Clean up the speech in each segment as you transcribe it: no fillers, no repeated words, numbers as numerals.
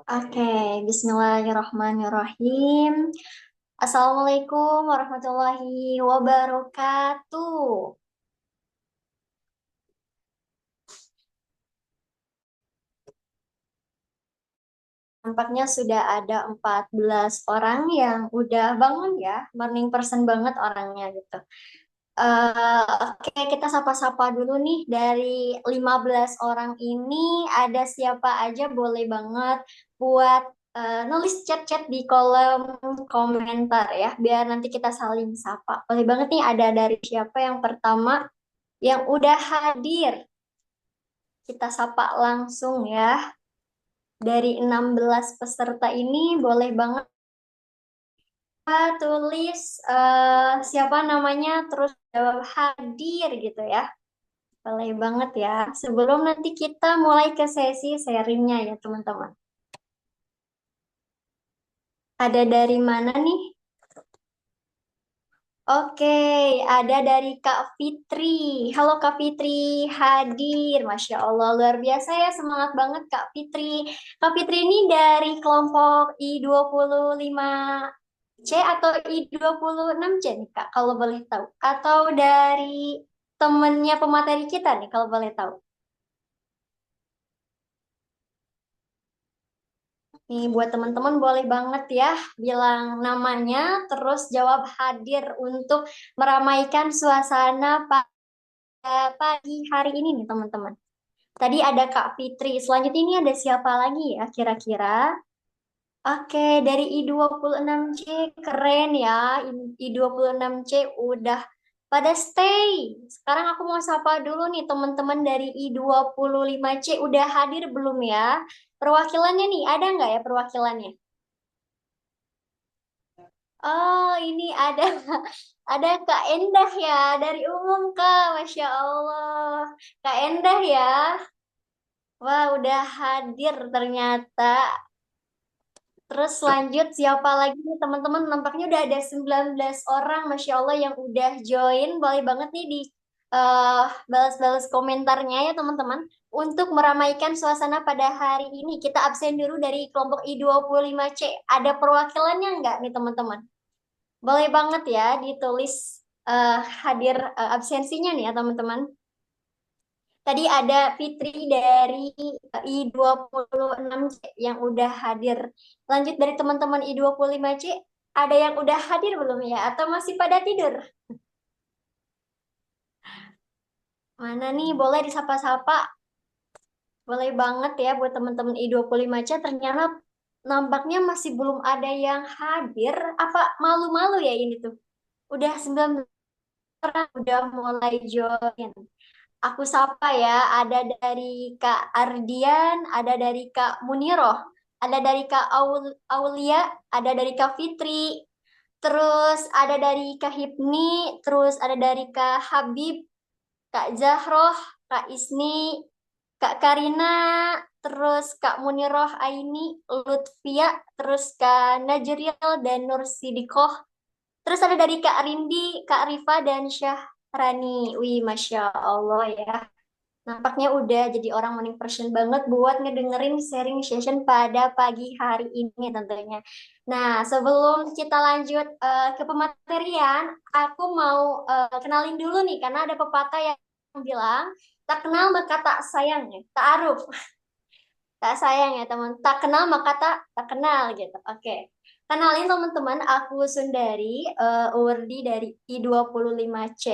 Oke, Bismillahirrahmanirrahim. Assalamualaikum warahmatullahi wabarakatuh. Nampaknya sudah ada 14 orang yang udah bangun ya, morning person banget orangnya gitu. Oke, kita sapa-sapa dulu nih dari 15 orang ini ada siapa aja boleh banget buat nulis chat-chat di kolom komentar ya, biar nanti kita saling sapa. Boleh banget nih ada dari siapa yang pertama yang udah hadir. Kita sapa langsung ya. Dari 16 peserta ini boleh banget tulis siapa namanya terus jawab hadir gitu ya. Boleh banget ya. Sebelum nanti kita mulai ke sesi sharingnya ya teman-teman. Ada dari mana nih? Oke, ada dari Kak Fitri. Halo Kak Fitri, hadir. Masya Allah, luar biasa ya. Semangat banget Kak Fitri. Kak Fitri ini dari kelompok I25C atau I26C nih Kak, kalau boleh tahu. Atau dari temennya pemateri kita nih, kalau boleh tahu. Nih, buat teman-teman boleh banget ya bilang namanya, terus jawab hadir untuk meramaikan suasana pagi hari ini nih teman-teman. Tadi ada Kak Fitri, selanjutnya ini ada siapa lagi ya kira-kira? Oke, dari I26C keren ya. I26C udah pada stay. Sekarang aku mau sapa dulu nih teman-teman dari I25C udah hadir belum ya? Perwakilannya nih, ada nggak ya perwakilannya? Oh, ini ada ada Kak Endah ya dari umum Kak, Masya Allah. Kak Endah ya, wah udah hadir ternyata. Terus lanjut siapa lagi nih teman-teman? Nampaknya udah ada 19 orang, Masya Allah yang udah join. Boleh banget nih di balas-balas komentarnya ya teman-teman. Untuk meramaikan suasana pada hari ini, kita absen dulu dari kelompok I25C. Ada perwakilannya nggak nih teman-teman? Boleh banget ya ditulis hadir absensinya nih ya teman-teman. Tadi ada Fitri dari I26C yang udah hadir. Lanjut dari teman-teman I25C, ada yang udah hadir belum ya? Atau masih pada tidur? Mana nih? Boleh disapa-sapa. Boleh banget ya buat teman-teman I25C. Ternyata nampaknya masih belum ada yang hadir. Apa malu-malu ya ini tuh? Udah 19 orang udah mulai join. Aku sapa ya, ada dari Kak Ardian, ada dari Kak Muniroh, ada dari Kak Aulia, ada dari Kak Fitri, terus ada dari Kak Hipni, terus ada dari Kak Habib, Kak Zahroh, Kak Isni, Kak Karina, terus Kak Muniroh Aini, Lutfia, terus Kak Najril dan Nur Sidikoh, terus ada dari Kak Rindi, Kak Rifa, dan Syahrani. Wih, Masya Allah ya. Nampaknya udah jadi orang morning person banget buat ngedengerin sharing session pada pagi hari ini tentunya. Nah, sebelum kita lanjut ke pematerian, aku mau kenalin dulu nih, karena ada pepatah yang bilang, tak kenal maka tak sayang ya, tak aruf, tak sayang ya teman, tak kenal maka tak kenal gitu. Oke. Kenalin teman-teman, aku Sundari, Uwardi dari I25C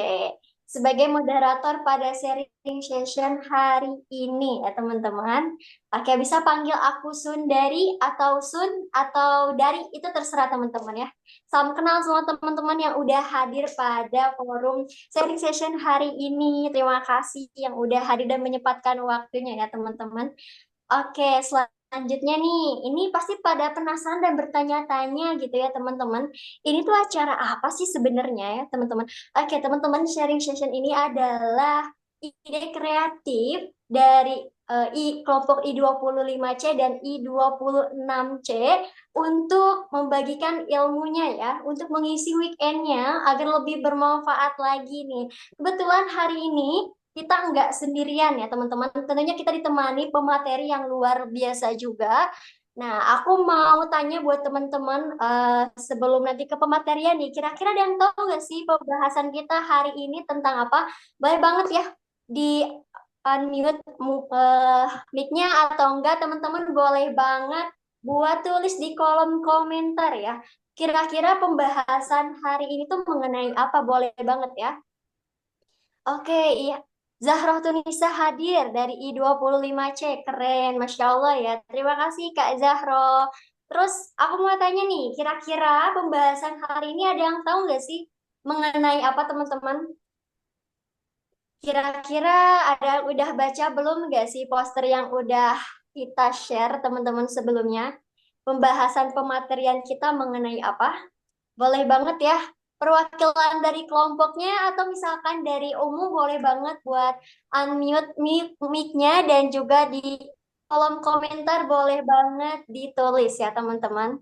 sebagai moderator pada sharing session hari ini ya teman-teman. Oke, bisa panggil aku Sundari atau Sun atau Dari, itu terserah teman-teman ya. Salam kenal semua teman-teman yang udah hadir pada forum sharing session hari ini. Terima kasih yang udah hadir dan menyempatkan waktunya ya teman-teman. Oke, selanjutnya nih, ini pasti pada penasaran dan bertanya-tanya gitu ya teman-teman. Ini tuh acara apa sih sebenarnya ya teman-teman? Oke, teman-teman, sharing session ini adalah ide kreatif dari kelompok I25C dan I26C untuk membagikan ilmunya ya, untuk mengisi weekendnya agar lebih bermanfaat lagi nih. Kebetulan hari ini kita nggak sendirian ya teman-teman. Tentunya kita ditemani pemateri yang luar biasa juga. Nah, aku mau tanya buat teman-teman sebelum nanti ke pematerian nih, kira-kira ada yang tahu nggak sih pembahasan kita hari ini tentang apa? Boleh banget ya di unmute mic-nya atau enggak teman-teman boleh banget buat tulis di kolom komentar ya. Kira-kira pembahasan hari ini tuh mengenai apa? Boleh banget ya. Oke, iya. Zahroh Tunisa hadir dari I25C. Keren, Masya Allah ya. Terima kasih Kak Zahroh. Terus aku mau tanya nih, kira-kira pembahasan hari ini ada yang tahu nggak sih mengenai apa teman-teman? Kira-kira ada udah baca belum nggak sih poster yang udah kita share teman-teman sebelumnya? Pembahasan pematerian kita mengenai apa? Boleh banget ya. Perwakilan dari kelompoknya atau misalkan dari umum boleh banget buat unmute mic-nya dan juga di kolom komentar boleh banget ditulis ya teman-teman.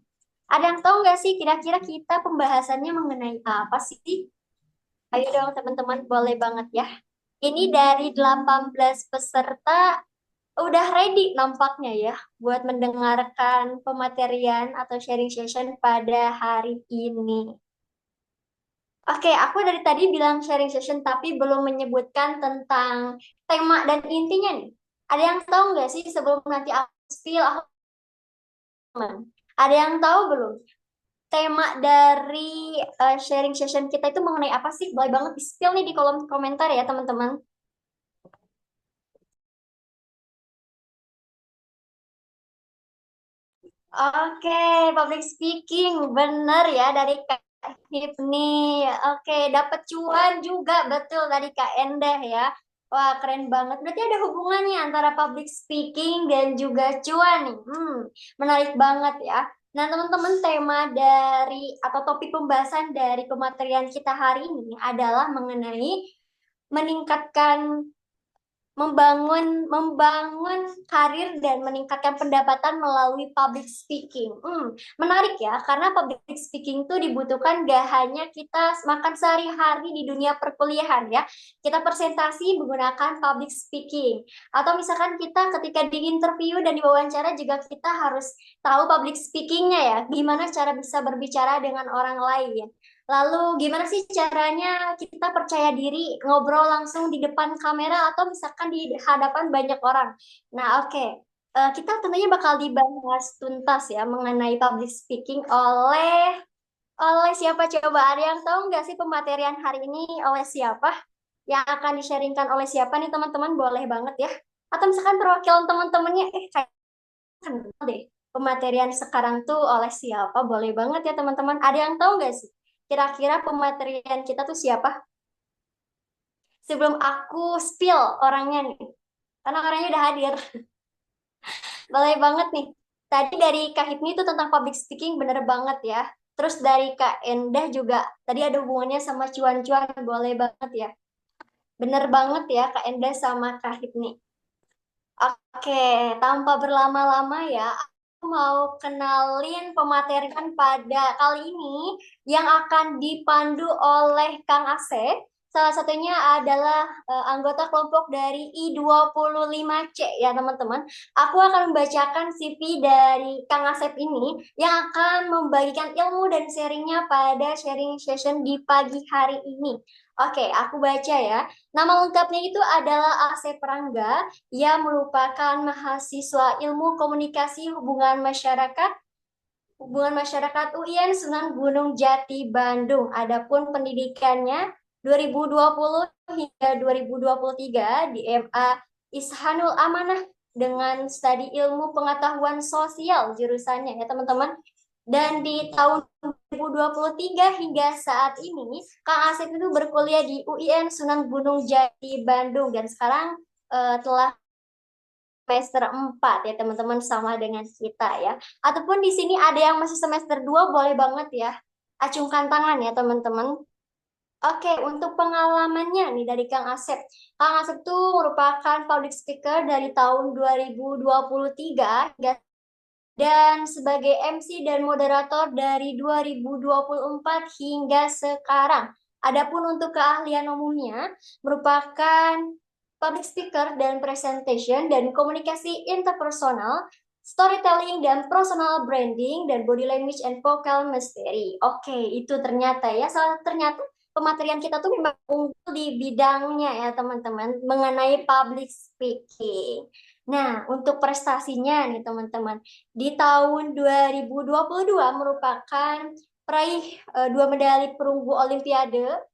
Ada yang tahu nggak sih kira-kira kita pembahasannya mengenai apa sih? Ayo dong teman-teman boleh banget ya. Ini dari 18 peserta udah ready nampaknya ya buat mendengarkan pematerian atau sharing session pada hari ini. Oke, aku dari tadi bilang sharing session tapi belum menyebutkan tentang tema dan intinya nih. Ada yang tahu nggak sih sebelum nanti aku spill, aku teman. Ada yang tahu belum? Tema dari sharing session kita itu mengenai apa sih? Boleh banget di spill nih di kolom komentar ya teman-teman. Oke, public speaking, bener ya dari Kak Hipni. Oke, dapat cuan juga betul dari Kak Endah ya. Wah, keren banget. Berarti ada hubungannya antara public speaking dan juga cuan nih. Menarik banget ya. Nah, teman-teman, tema dari atau topik pembahasan dari pematerian kita hari ini adalah mengenai meningkatkan membangun karir dan meningkatkan pendapatan melalui public speaking. Menarik ya, karena public speaking itu dibutuhkan gak hanya kita makan sehari-hari di dunia perkuliahan ya. Kita presentasi menggunakan public speaking. Atau misalkan kita ketika di interview dan diwawancara juga kita harus tahu public speakingnya ya. Gimana cara bisa berbicara dengan orang lain. Lalu gimana sih caranya kita percaya diri ngobrol langsung di depan kamera atau misalkan di hadapan banyak orang. Nah, oke. Kita tentunya bakal dibahas tuntas ya mengenai public speaking oleh siapa coba? Ada yang tahu nggak sih pematerian hari ini oleh siapa? Yang akan di-sharingkan oleh siapa nih teman-teman? Boleh banget ya. Atau misalkan perwakilan teman-temannya, kayak kenal deh. Pematerian sekarang tuh oleh siapa? Boleh banget ya teman-teman. Ada yang tahu nggak sih? Kira-kira pematerian kita tuh siapa? Sebelum aku spill orangnya nih. Karena orangnya udah hadir. Boleh banget nih. Tadi dari Kak Hipni itu tentang public speaking bener banget ya. Terus dari Kak Endah juga tadi ada hubungannya sama cuan-cuan. Boleh banget ya. Bener banget ya Kak Endah sama Kak Hipni. Oke, tanpa berlama-lama ya, aku mau kenalin pematerian pada kali ini yang akan dipandu oleh Kang Asep. Salah satunya adalah anggota kelompok dari I25C ya teman-teman. Aku akan membacakan CV dari Kang Asep ini yang akan membagikan ilmu dan sharingnya pada sharing session di pagi hari ini. Oke, aku baca ya. Nama lengkapnya itu adalah Asep Rangga. Ia merupakan mahasiswa Ilmu Komunikasi Hubungan Masyarakat UIN Sunan Gunung Jati Bandung. Adapun pendidikannya 2020 hingga 2023 di MA Ishanul Amanah dengan studi Ilmu Pengetahuan Sosial jurusannya ya teman-teman. Dan di tahun 2023 hingga saat ini, Kang Asep itu berkuliah di UIN Sunan Gunung Jati Bandung dan sekarang telah semester 4 ya teman-teman sama dengan kita ya. Ataupun di sini ada yang masih semester 2 boleh banget ya. Acungkan tangan ya teman-teman. Oke, untuk pengalamannya nih dari Kang Asep. Kang Asep tuh merupakan public speaker dari tahun 2023 hingga dan sebagai MC dan moderator dari 2024 hingga sekarang. Adapun untuk keahlian umumnya merupakan public speaker dan presentation dan komunikasi interpersonal, storytelling dan personal branding dan body language and vocal mastery. Oke, itu ternyata ya. Ternyata pematerian kita tuh memang unggul di bidangnya ya teman-teman mengenai public speaking. Nah, untuk prestasinya nih teman-teman, di tahun 2022 merupakan peraih dua medali perunggu Olimpiade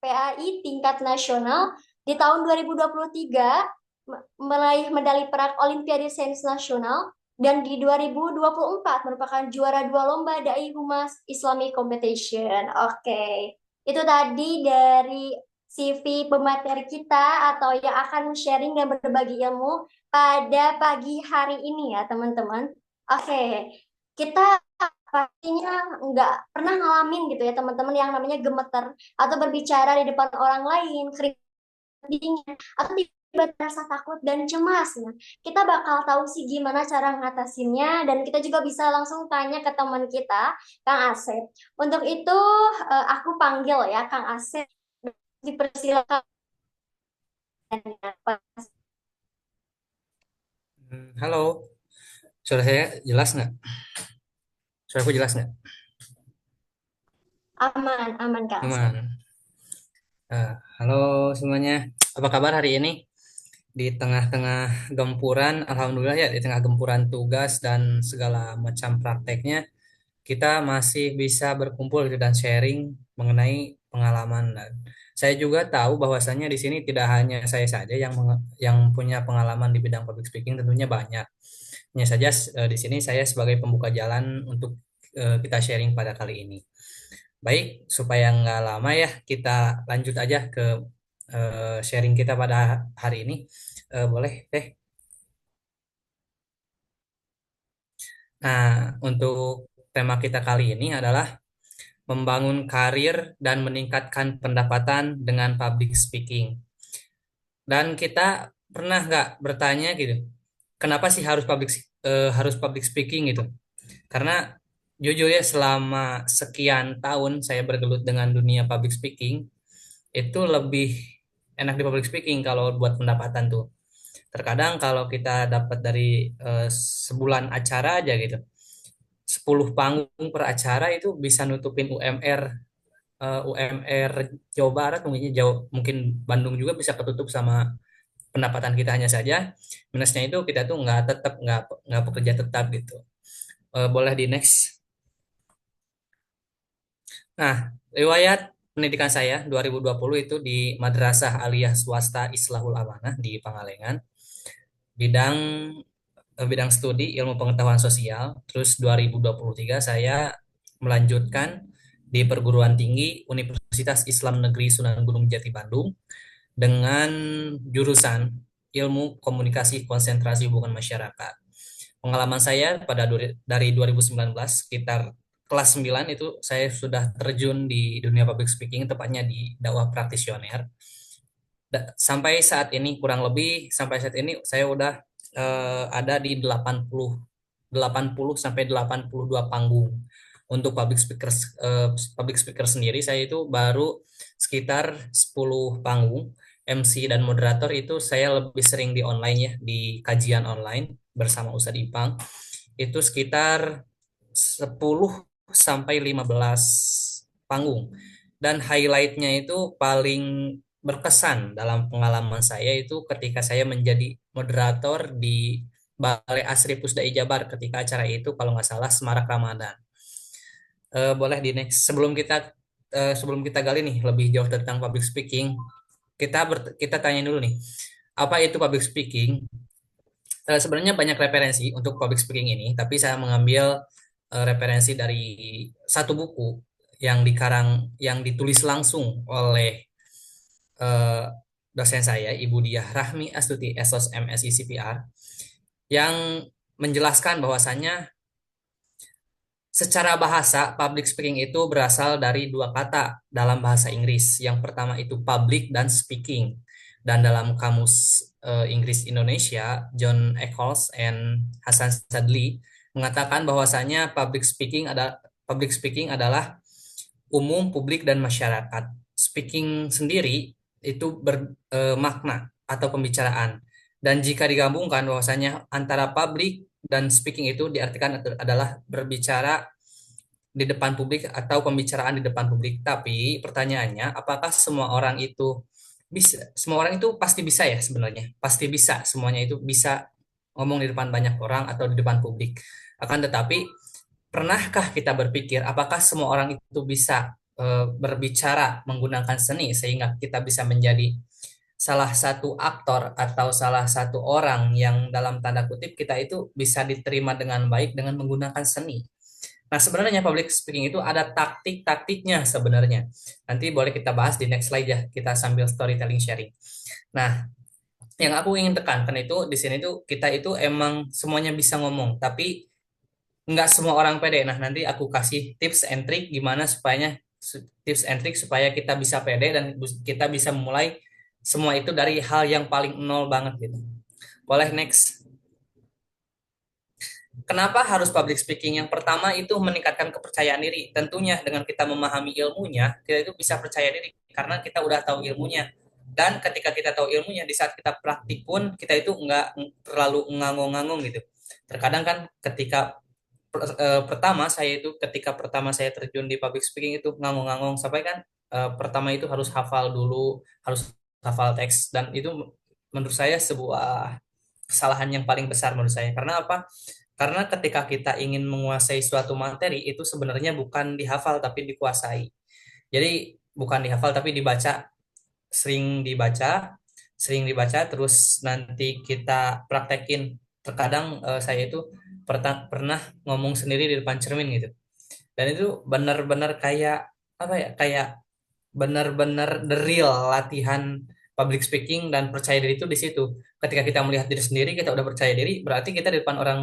PAI tingkat nasional. Di tahun 2023 meraih medali perak Olimpiade Sains Nasional dan di 2024 merupakan juara dua lomba Dai Humas Islamic Competition. Oke, itu tadi dari CV pemateri kita atau yang akan sharing dan berbagi ilmu pada pagi hari ini ya teman-teman. Oke, kita pastinya nggak pernah ngalamin gitu ya teman-teman yang namanya gemeter atau berbicara di depan orang lain, dingin atau tiba-tiba rasa takut dan cemas. Nah, kita bakal tahu sih gimana cara ngatasinnya dan kita juga bisa langsung tanya ke teman kita, Kang Asep. Untuk itu aku panggil ya Kang Asep, dipersilakan. Halo, suara saya jelas nggak? Suaraku jelas nggak? Aman, aman Kang Asep. Aman. Halo semuanya, apa kabar hari ini? Di tengah-tengah gempuran, alhamdulillah ya, di tengah gempuran tugas dan segala macam prakteknya, kita masih bisa berkumpul gitu dan sharing mengenai pengalaman. Dan saya juga tahu bahwasannya di sini tidak hanya saya saja yang punya pengalaman di bidang public speaking, tentunya banyak. Hanya saja di sini saya sebagai pembuka jalan untuk kita sharing pada kali ini. Baik, supaya nggak lama ya, kita lanjut aja ke sharing kita pada hari ini. Boleh, Teh? Nah, untuk tema kita kali ini adalah membangun karir dan meningkatkan pendapatan dengan public speaking. Dan kita pernah nggak bertanya gitu, kenapa sih harus public speaking gitu? Karena jujur ya, selama sekian tahun saya bergelut dengan dunia public speaking, itu lebih enak di public speaking kalau buat pendapatan tuh. Terkadang kalau kita dapat dari sebulan acara aja gitu, 10 panggung per acara itu bisa nutupin UMR Jawa Barat, mungkin Bandung juga bisa ketutup sama pendapatan kita. Hanya saja minusnya itu kita tuh nggak bekerja tetap gitu. Boleh di next. Nah, riwayat pendidikan saya 2020 itu di Madrasah Aliyah Swasta Islahul Amanah di Pangalengan, bidang bidang studi ilmu pengetahuan sosial. Terus 2023 saya melanjutkan di perguruan tinggi Universitas Islam Negeri Sunan Gunung Jati Bandung dengan jurusan ilmu komunikasi konsentrasi hubungan masyarakat. Pengalaman saya dari 2019 sekitar kelas 9 itu saya sudah terjun di dunia public speaking, tepatnya di dakwah praktisioner. Sampai saat ini, kurang lebih sampai saat ini saya udah ada di 80 sampai 82 panggung. Untuk public speaker sendiri saya itu baru sekitar 10 panggung. MC dan moderator itu saya lebih sering di online ya, di kajian online bersama Ustadz Ipang. Itu sekitar 10 sampai 15 panggung. Dan highlightnya itu paling berkesan dalam pengalaman saya itu ketika saya menjadi moderator di Balai Asri Pusdai Jabar ketika acara itu kalau nggak salah Semarak Ramadan. Boleh di next. Sebelum kita gali nih lebih jauh tentang public speaking, kita tanya dulu nih, apa itu public speaking? Sebenarnya banyak referensi untuk public speaking ini, tapi saya mengambil referensi dari satu buku yang ditulis langsung oleh eh, dosen saya, Ibu Diah Rahmi Astuti, Esos MSI CPR, yang menjelaskan bahwasannya secara bahasa public speaking itu berasal dari dua kata dalam bahasa Inggris. Yang pertama itu public dan speaking. Dan dalam kamus Inggris Indonesia, John Eccles and Hasan Sadli mengatakan bahwasanya public speaking adalah umum, publik dan masyarakat. Speaking sendiri itu bermakna atau pembicaraan. Dan jika digabungkan bahwasanya antara public dan speaking itu diartikan adalah berbicara di depan publik atau pembicaraan di depan publik. Tapi pertanyaannya, apakah semua orang itu bisa? Semua orang itu pasti bisa ya sebenarnya. Pasti bisa, semuanya itu bisa ngomong di depan banyak orang atau di depan publik. Akan tetapi, pernahkah kita berpikir apakah semua orang itu bisa berbicara menggunakan seni sehingga kita bisa menjadi salah satu aktor atau salah satu orang yang dalam tanda kutip kita itu bisa diterima dengan baik dengan menggunakan seni. Nah, sebenarnya public speaking itu ada taktik-taktiknya sebenarnya. Nanti boleh kita bahas di next slide ya, kita sambil storytelling sharing. Nah, yang aku ingin tekankan itu di sini tuh kita itu emang semuanya bisa ngomong, tapi nggak semua orang pede. Nah, nanti aku kasih tips and trick gimana supaya tips and trick supaya kita bisa pede dan kita bisa memulai semua itu dari hal yang paling nol banget gitu. Boleh next. Kenapa harus public speaking? Yang pertama itu meningkatkan kepercayaan diri. Tentunya dengan kita memahami ilmunya, kita itu bisa percaya diri karena kita udah tahu ilmunya. Dan ketika kita tahu ilmunya, di saat kita praktik pun kita itu nggak terlalu ngangong-ngangong gitu. Terkadang kan ketika ketika pertama saya terjun di public speaking itu ngangong-ngangong sampai kan pertama itu harus hafal dulu, harus hafal teks dan itu menurut saya sebuah kesalahan yang paling besar menurut saya. Karena apa? Karena ketika kita ingin menguasai suatu materi itu sebenarnya bukan dihafal tapi dikuasai. Jadi bukan dihafal tapi dibaca, sering dibaca, sering dibaca terus nanti kita praktekin. Terkadang saya itu pernah ngomong sendiri di depan cermin gitu. Dan itu benar-benar kayak apa ya? Kayak benar-benar the real latihan public speaking dan percaya diri itu di situ. Ketika kita melihat diri sendiri, kita udah percaya diri, berarti kita di depan orang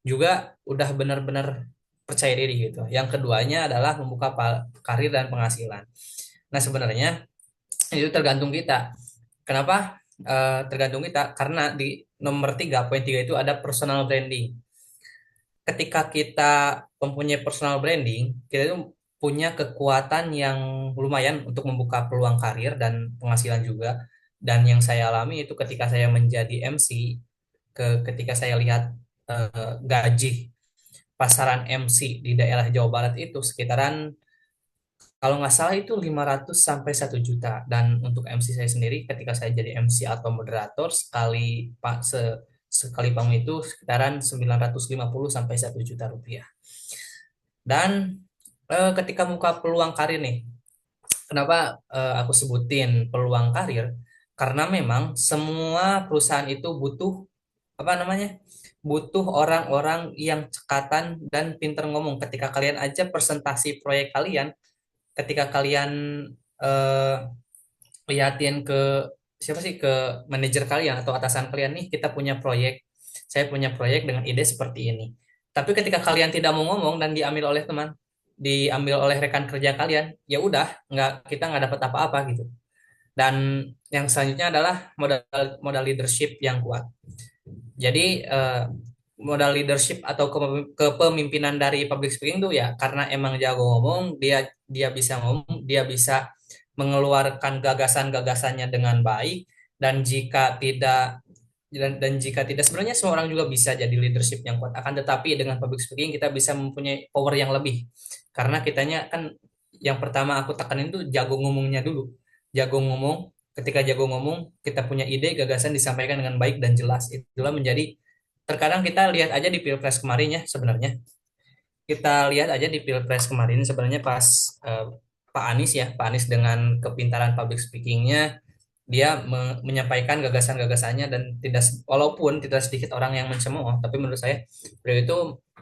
juga udah benar-benar percaya diri gitu. Yang keduanya adalah membuka karir dan penghasilan. Nah, sebenarnya itu tergantung kita. Kenapa? Tergantung kita karena di nomor 3, poin 3 itu ada personal branding. Ketika kita mempunyai personal branding, kita itu punya kekuatan yang lumayan untuk membuka peluang karir dan penghasilan juga. Dan yang saya alami itu ketika saya menjadi MC, ketika saya lihat gaji pasaran MC di daerah Jawa Barat itu sekitaran kalau nggak salah itu 500 sampai 1 juta. Dan untuk MC saya sendiri ketika saya jadi MC atau moderator sekali panggung itu sekitaran 950 sampai 1 juta rupiah. Dan ketika buka peluang karir nih, kenapa aku sebutin peluang karir? Karena memang semua perusahaan itu butuh apa namanya? Butuh orang-orang yang cekatan dan pinter ngomong. Ketika kalian aja presentasi proyek kalian, ketika kalian eh, liatin ke siapa sih, ke manajer kalian atau atasan kalian, nih kita punya proyek, saya punya proyek dengan ide seperti ini. Tapi ketika kalian tidak mau ngomong dan diambil oleh teman, diambil oleh rekan kerja kalian, ya udah kita nggak dapat apa-apa gitu. Dan yang selanjutnya adalah modal modal leadership yang kuat. Jadi modal leadership atau kepemimpinan dari public speaking tuh ya karena emang jago ngomong, dia dia bisa ngomong, dia bisa mengeluarkan gagasan-gagasannya dengan baik. Dan jika tidak dan jika tidak sebenarnya semua orang juga bisa jadi leadership yang kuat. Akan tetapi dengan public speaking kita bisa mempunyai power yang lebih karena kitanya kan yang pertama aku tekanin tuh jago ngomongnya dulu. Jago ngomong, ketika jago ngomong kita punya ide, gagasan disampaikan dengan baik dan jelas. Itulah menjadi terkadang kita lihat aja di Pilpres kemarin ya sebenarnya. Kita lihat aja di Pilpres kemarin sebenarnya pas eh, Pak Anies ya, Pak Anies dengan kepintaran public speakingnya dia menyampaikan gagasan-gagasannya dan tidak walaupun tidak sedikit orang yang mencemooh, tapi menurut saya beliau itu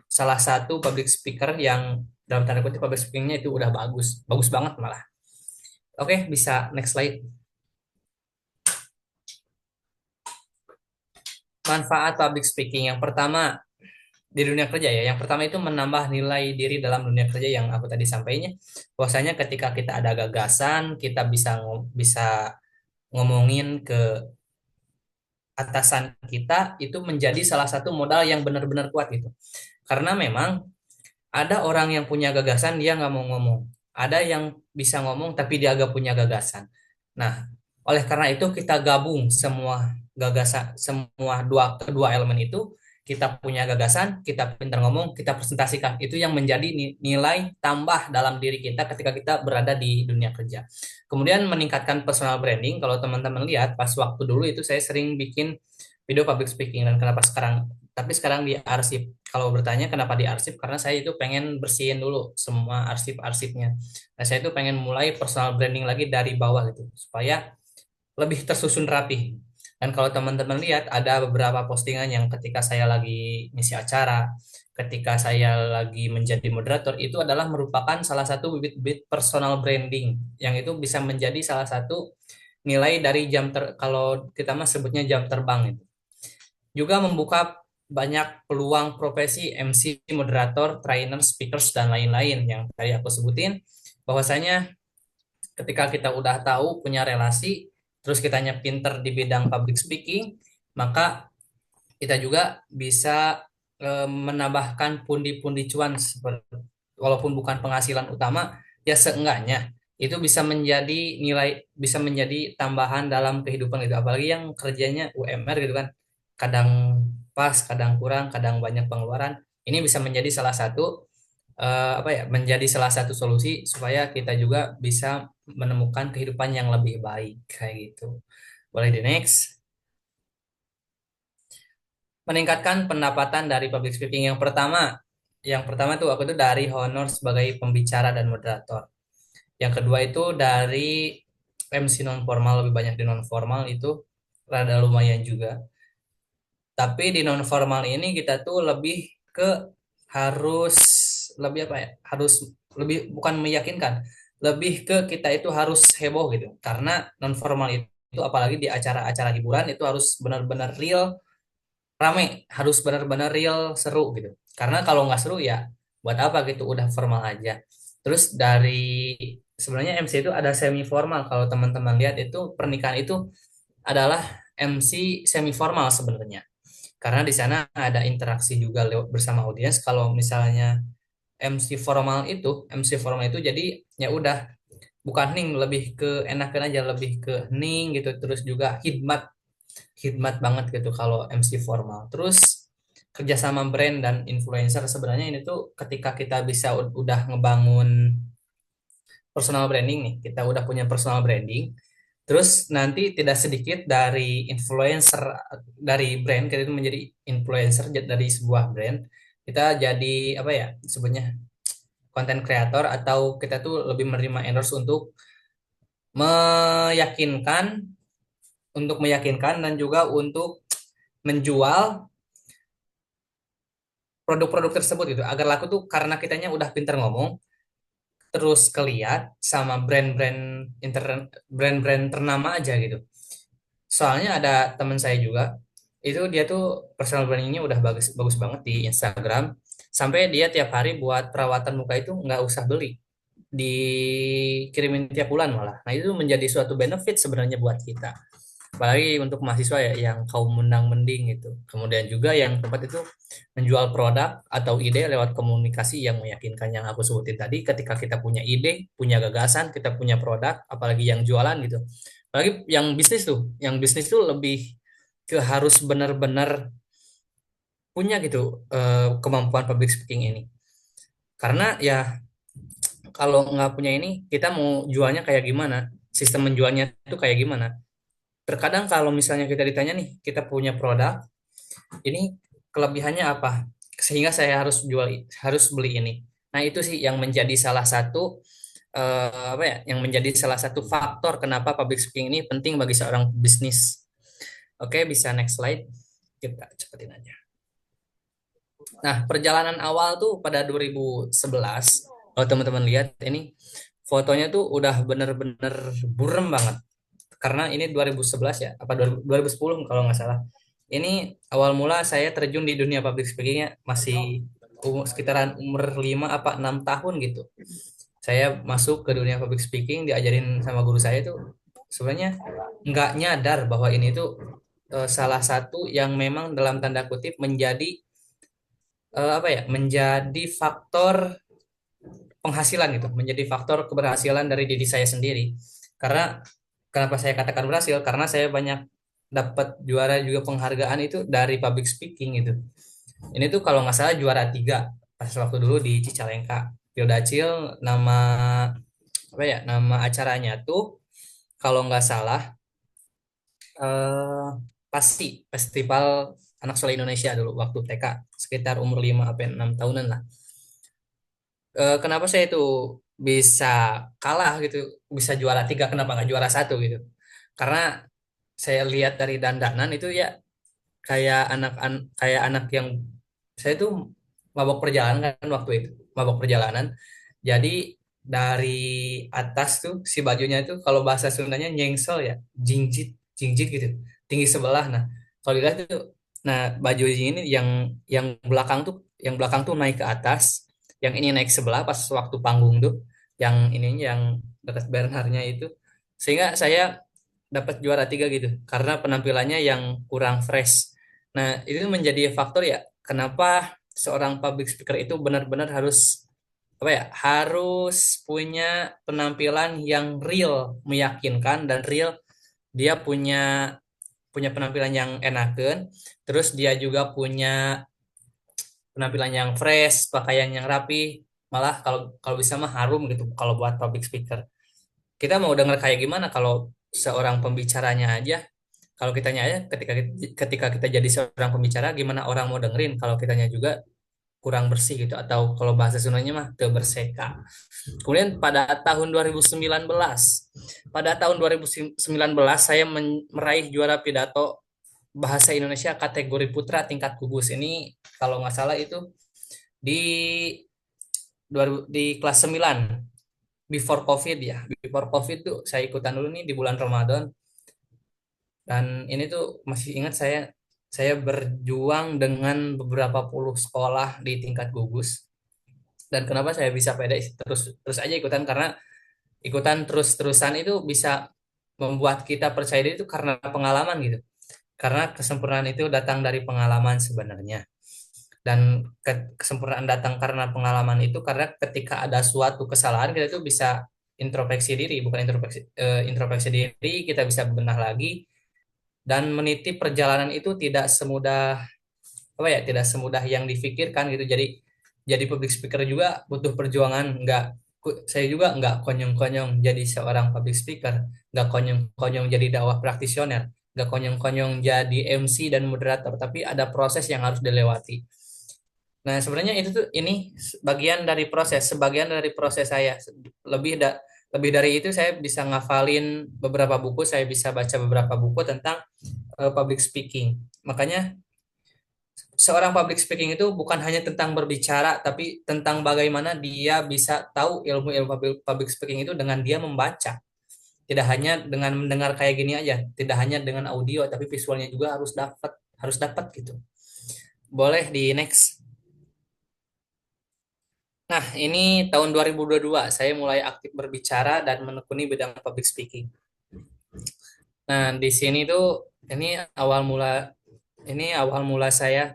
salah satu public speaker yang dalam tanda kutip public speakingnya itu udah bagus, bagus banget malah. Oke, bisa next slide. Manfaat public speaking yang pertama di dunia kerja ya. Yang pertama itu menambah nilai diri dalam dunia kerja yang aku tadi sampaikan. Bahwasanya ketika kita ada gagasan, kita bisa ngomongin ke atasan kita itu menjadi salah satu modal yang benar-benar kuat gitu. Karena memang ada orang yang punya gagasan dia nggak mau ngomong. Ada yang bisa ngomong tapi dia agak punya gagasan. Nah, Oleh karena itu kita gabung semua gagasan, semua kedua elemen itu, kita punya gagasan, kita pintar ngomong, kita presentasikan. Itu yang menjadi nilai tambah dalam diri kita ketika kita berada di dunia kerja. Kemudian meningkatkan personal branding. Kalau teman-teman lihat pas waktu dulu itu saya sering bikin video public speaking, dan kenapa sekarang, tapi sekarang diarsip. Kalau bertanya kenapa diarsip, karena saya itu pengen bersihin dulu semua arsip-arsipnya. Nah, saya itu pengen mulai personal branding lagi dari bawah gitu, supaya lebih tersusun rapi. Dan kalau teman-teman lihat, ada beberapa postingan yang ketika saya lagi ngisi acara, ketika saya lagi menjadi moderator, itu adalah merupakan salah satu bibit-bibit personal branding yang itu bisa menjadi salah satu nilai dari kalau kita mah sebutnya jam terbang itu. Juga membuka banyak peluang profesi MC, moderator, trainer, speakers, dan lain-lain yang tadi aku sebutin. Bahwasanya ketika kita udah tahu punya relasi, terus kitanya pinter di bidang public speaking, maka kita juga bisa menambahkan pundi-pundi cuan, seperti walaupun bukan penghasilan utama, ya seenggaknya itu bisa menjadi nilai, bisa menjadi tambahan dalam kehidupan gitu. Apalagi yang kerjanya UMR gitu kan, kadang pas, kadang kurang, kadang banyak pengeluaran. Ini bisa menjadi salah satu apa ya, menjadi salah satu solusi supaya kita juga bisa menemukan kehidupan yang lebih baik kayak gitu. Boleh di next. Meningkatkan pendapatan dari public speaking. Yang pertama tuh aku tuh dari honor sebagai pembicara dan moderator. Yang kedua itu dari MC non formal, lebih banyak di non formal itu rada lumayan juga. Tapi di non formal ini kita tuh lebih ke harus lebih apa ya? Harus lebih, bukan meyakinkan, lebih ke kita itu harus heboh gitu. Karena non formal itu apalagi di acara-acara hiburan itu harus benar-benar real, rame, harus benar-benar real, seru gitu. Karena kalau nggak seru ya buat apa gitu, udah formal aja. Terus dari sebenarnya MC itu ada semi formal. Kalau teman-teman lihat itu pernikahan itu adalah MC semi formal sebenarnya. Karena di sana ada interaksi juga lewat bersama audiens. Kalau misalnya MC formal itu jadi ya udah, bukan hening, lebih ke enakan aja, lebih ke hening gitu. Terus juga hikmat, hikmat banget gitu kalau MC formal. Terus kerjasama brand dan influencer, sebenarnya ini tuh ketika kita bisa udah ngebangun personal branding nih, kita udah punya personal branding, terus nanti tidak sedikit dari influencer, dari brand kita itu menjadi influencer dari sebuah brand, kita jadi apa ya sebutnya, konten kreator, atau kita tuh lebih menerima endorse meyakinkan untuk meyakinkan dan juga untuk menjual produk-produk tersebut gitu agar laku tuh, karena kitanya udah pinter ngomong, terus keliat sama brand-brand ternama aja gitu. Soalnya ada teman saya juga, itu dia tuh personal brandingnya udah bagus bagus banget di Instagram, sampai dia tiap hari buat perawatan muka itu nggak usah beli, dikirimin tiap bulan malah. Nah itu menjadi suatu benefit sebenarnya buat kita, apalagi untuk mahasiswa ya yang kaum menang mending gitu. Kemudian juga yang tempat itu menjual produk atau ide lewat komunikasi yang meyakinkan, yang aku sebutin tadi. Ketika kita punya ide, punya gagasan, kita punya produk, apalagi yang jualan gitu, apalagi yang bisnis tuh lebih ke harus benar-benar punya gitu kemampuan public speaking ini. Karena ya kalau nggak punya ini, kita mau jualnya kayak gimana, sistem menjualnya itu kayak gimana. Terkadang kalau misalnya kita ditanya nih, kita punya produk, ini kelebihannya apa? Sehingga saya harus beli ini. Nah, itu sih yang menjadi salah satu apa ya? Yang menjadi salah satu faktor kenapa public speaking ini penting bagi seorang bisnis. Oke, bisa next slide. Kita cepetin aja. Nah, perjalanan awal tuh pada 2011. Kalau teman-teman lihat ini fotonya tuh udah bener-bener burem banget, karena ini 2011 ya, apa 2010 kalau nggak salah. Ini awal mula saya terjun di dunia public speakingnya masih sekitaran umur 5 apa 6 tahun gitu. Saya masuk ke dunia public speaking diajarin sama guru saya itu, sebenarnya nggak nyadar bahwa ini tuh salah satu yang memang dalam tanda kutip menjadi apa ya, menjadi faktor penghasilan gitu, menjadi faktor keberhasilan dari diri saya sendiri. Karena kenapa saya katakan berhasil? Karena saya banyak dapat juara juga penghargaan itu dari public speaking itu. Ini tuh kalau nggak salah juara tiga pas waktu dulu di Cicalengka. Pildacil nama apa ya? Nama acaranya tuh kalau nggak salah eh pasti Festival Anak Soleh Indonesia dulu waktu TK sekitar umur 5 sampai 6 tahunan lah. Kenapa saya itu bisa kalah gitu, bisa juara tiga, kenapa nggak juara satu gitu? Karena saya lihat dari dandanan itu ya kayak anak yang saya tuh mabok perjalanan kan waktu itu, mabok perjalanan. Jadi dari atas tuh si bajunya itu kalau bahasa Sundanya nyengsel ya, jingjit, jingjit gitu, tinggi sebelah. Nah, kalau dilihat tuh, nah baju ini yang belakang tuh naik ke atas, yang ini naik sebelah pas waktu panggung tuh, yang ininya yang dekat Bernardnya itu, sehingga saya dapat juara tiga gitu karena penampilannya yang kurang fresh. Nah, itu menjadi faktor ya kenapa seorang public speaker itu benar-benar harus apa ya harus punya penampilan yang real, meyakinkan dan real. Dia punya punya penampilan yang enakan, terus dia juga punya penampilan yang fresh, pakaian yang rapi, malah kalau kalau bisa mah harum gitu kalau buat public speaker. Kita mau dengar kayak gimana kalau seorang pembicaranya aja, kalau kitanya aja ketika kita jadi seorang pembicara gimana orang mau dengerin kalau kitanya juga kurang bersih gitu, atau kalau bahasa Sundanya mah teu berseka. Kemudian pada tahun 2019 saya meraih juara pidato bahasa Indonesia kategori putra tingkat gugus. Ini kalau nggak salah itu di di kelas 9 before COVID ya. Before COVID tuh saya ikutan dulu nih di bulan Ramadan, dan ini tuh masih ingat saya berjuang dengan beberapa puluh sekolah di tingkat gugus. Dan kenapa saya bisa pede terus terus aja ikutan, karena ikutan terus-terusan itu bisa membuat kita percaya diri itu karena pengalaman gitu. Karena kesempurnaan itu datang dari pengalaman sebenarnya. Dan kesempurnaan datang karena pengalaman itu karena ketika ada suatu kesalahan kita itu bisa introspeksi diri, bukan introspeksi diri, kita bisa bebenah lagi dan meniti perjalanan itu tidak semudah apa ya, tidak semudah yang difikirkan gitu. Jadi public speaker juga butuh perjuangan. Saya juga nggak konyong-konyong jadi seorang public speaker, nggak konyong-konyong jadi dakwah praktisioner, nggak konyong-konyong jadi MC dan moderator, tapi ada proses yang harus dilewati. Nah, sebenarnya itu tuh ini sebagian dari proses saya. Lebih da, lebih dari itu saya bisa ngafalin beberapa buku, saya bisa baca beberapa buku tentang public speaking. Makanya seorang public speaking itu bukan hanya tentang berbicara, tapi tentang bagaimana dia bisa tahu ilmu-ilmu public speaking itu dengan dia membaca. Tidak hanya dengan mendengar kayak gini aja, tidak hanya dengan audio, tapi visualnya juga harus dapat gitu. Boleh di next. Nah, ini tahun 2022 saya mulai aktif berbicara dan menekuni bidang public speaking. Nah, di sini tuh ini awal mula ini awal mula saya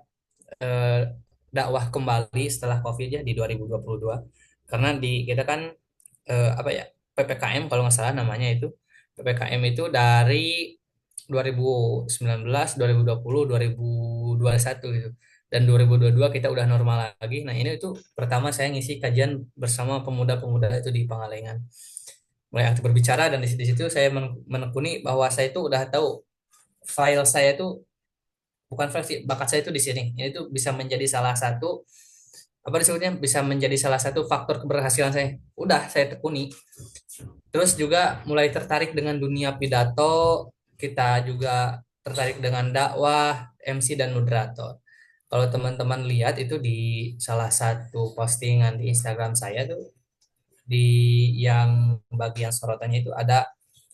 eh, dakwah kembali setelah COVID ya di 2022. Karena di kita kan apa ya, PPKM kalau nggak salah namanya itu. PPKM itu dari 2019, 2020, 2021 gitu. Dan 2022 kita udah normal lagi. Nah, ini itu pertama saya ngisi kajian bersama pemuda-pemuda itu di Pangalengan. Mulai aktif berbicara dan di situ saya menekuni bahwa saya itu udah tahu file saya itu bukan file sih, bakat saya itu di sini. Ini tuh bisa menjadi salah satu apa disebutnya, bisa menjadi salah satu faktor keberhasilan saya. Udah saya tekuni. Terus juga mulai tertarik dengan dunia pidato, kita juga tertarik dengan dakwah, MC dan moderator. Kalau teman-teman lihat itu di salah satu postingan di Instagram saya tuh, di yang bagian sorotannya itu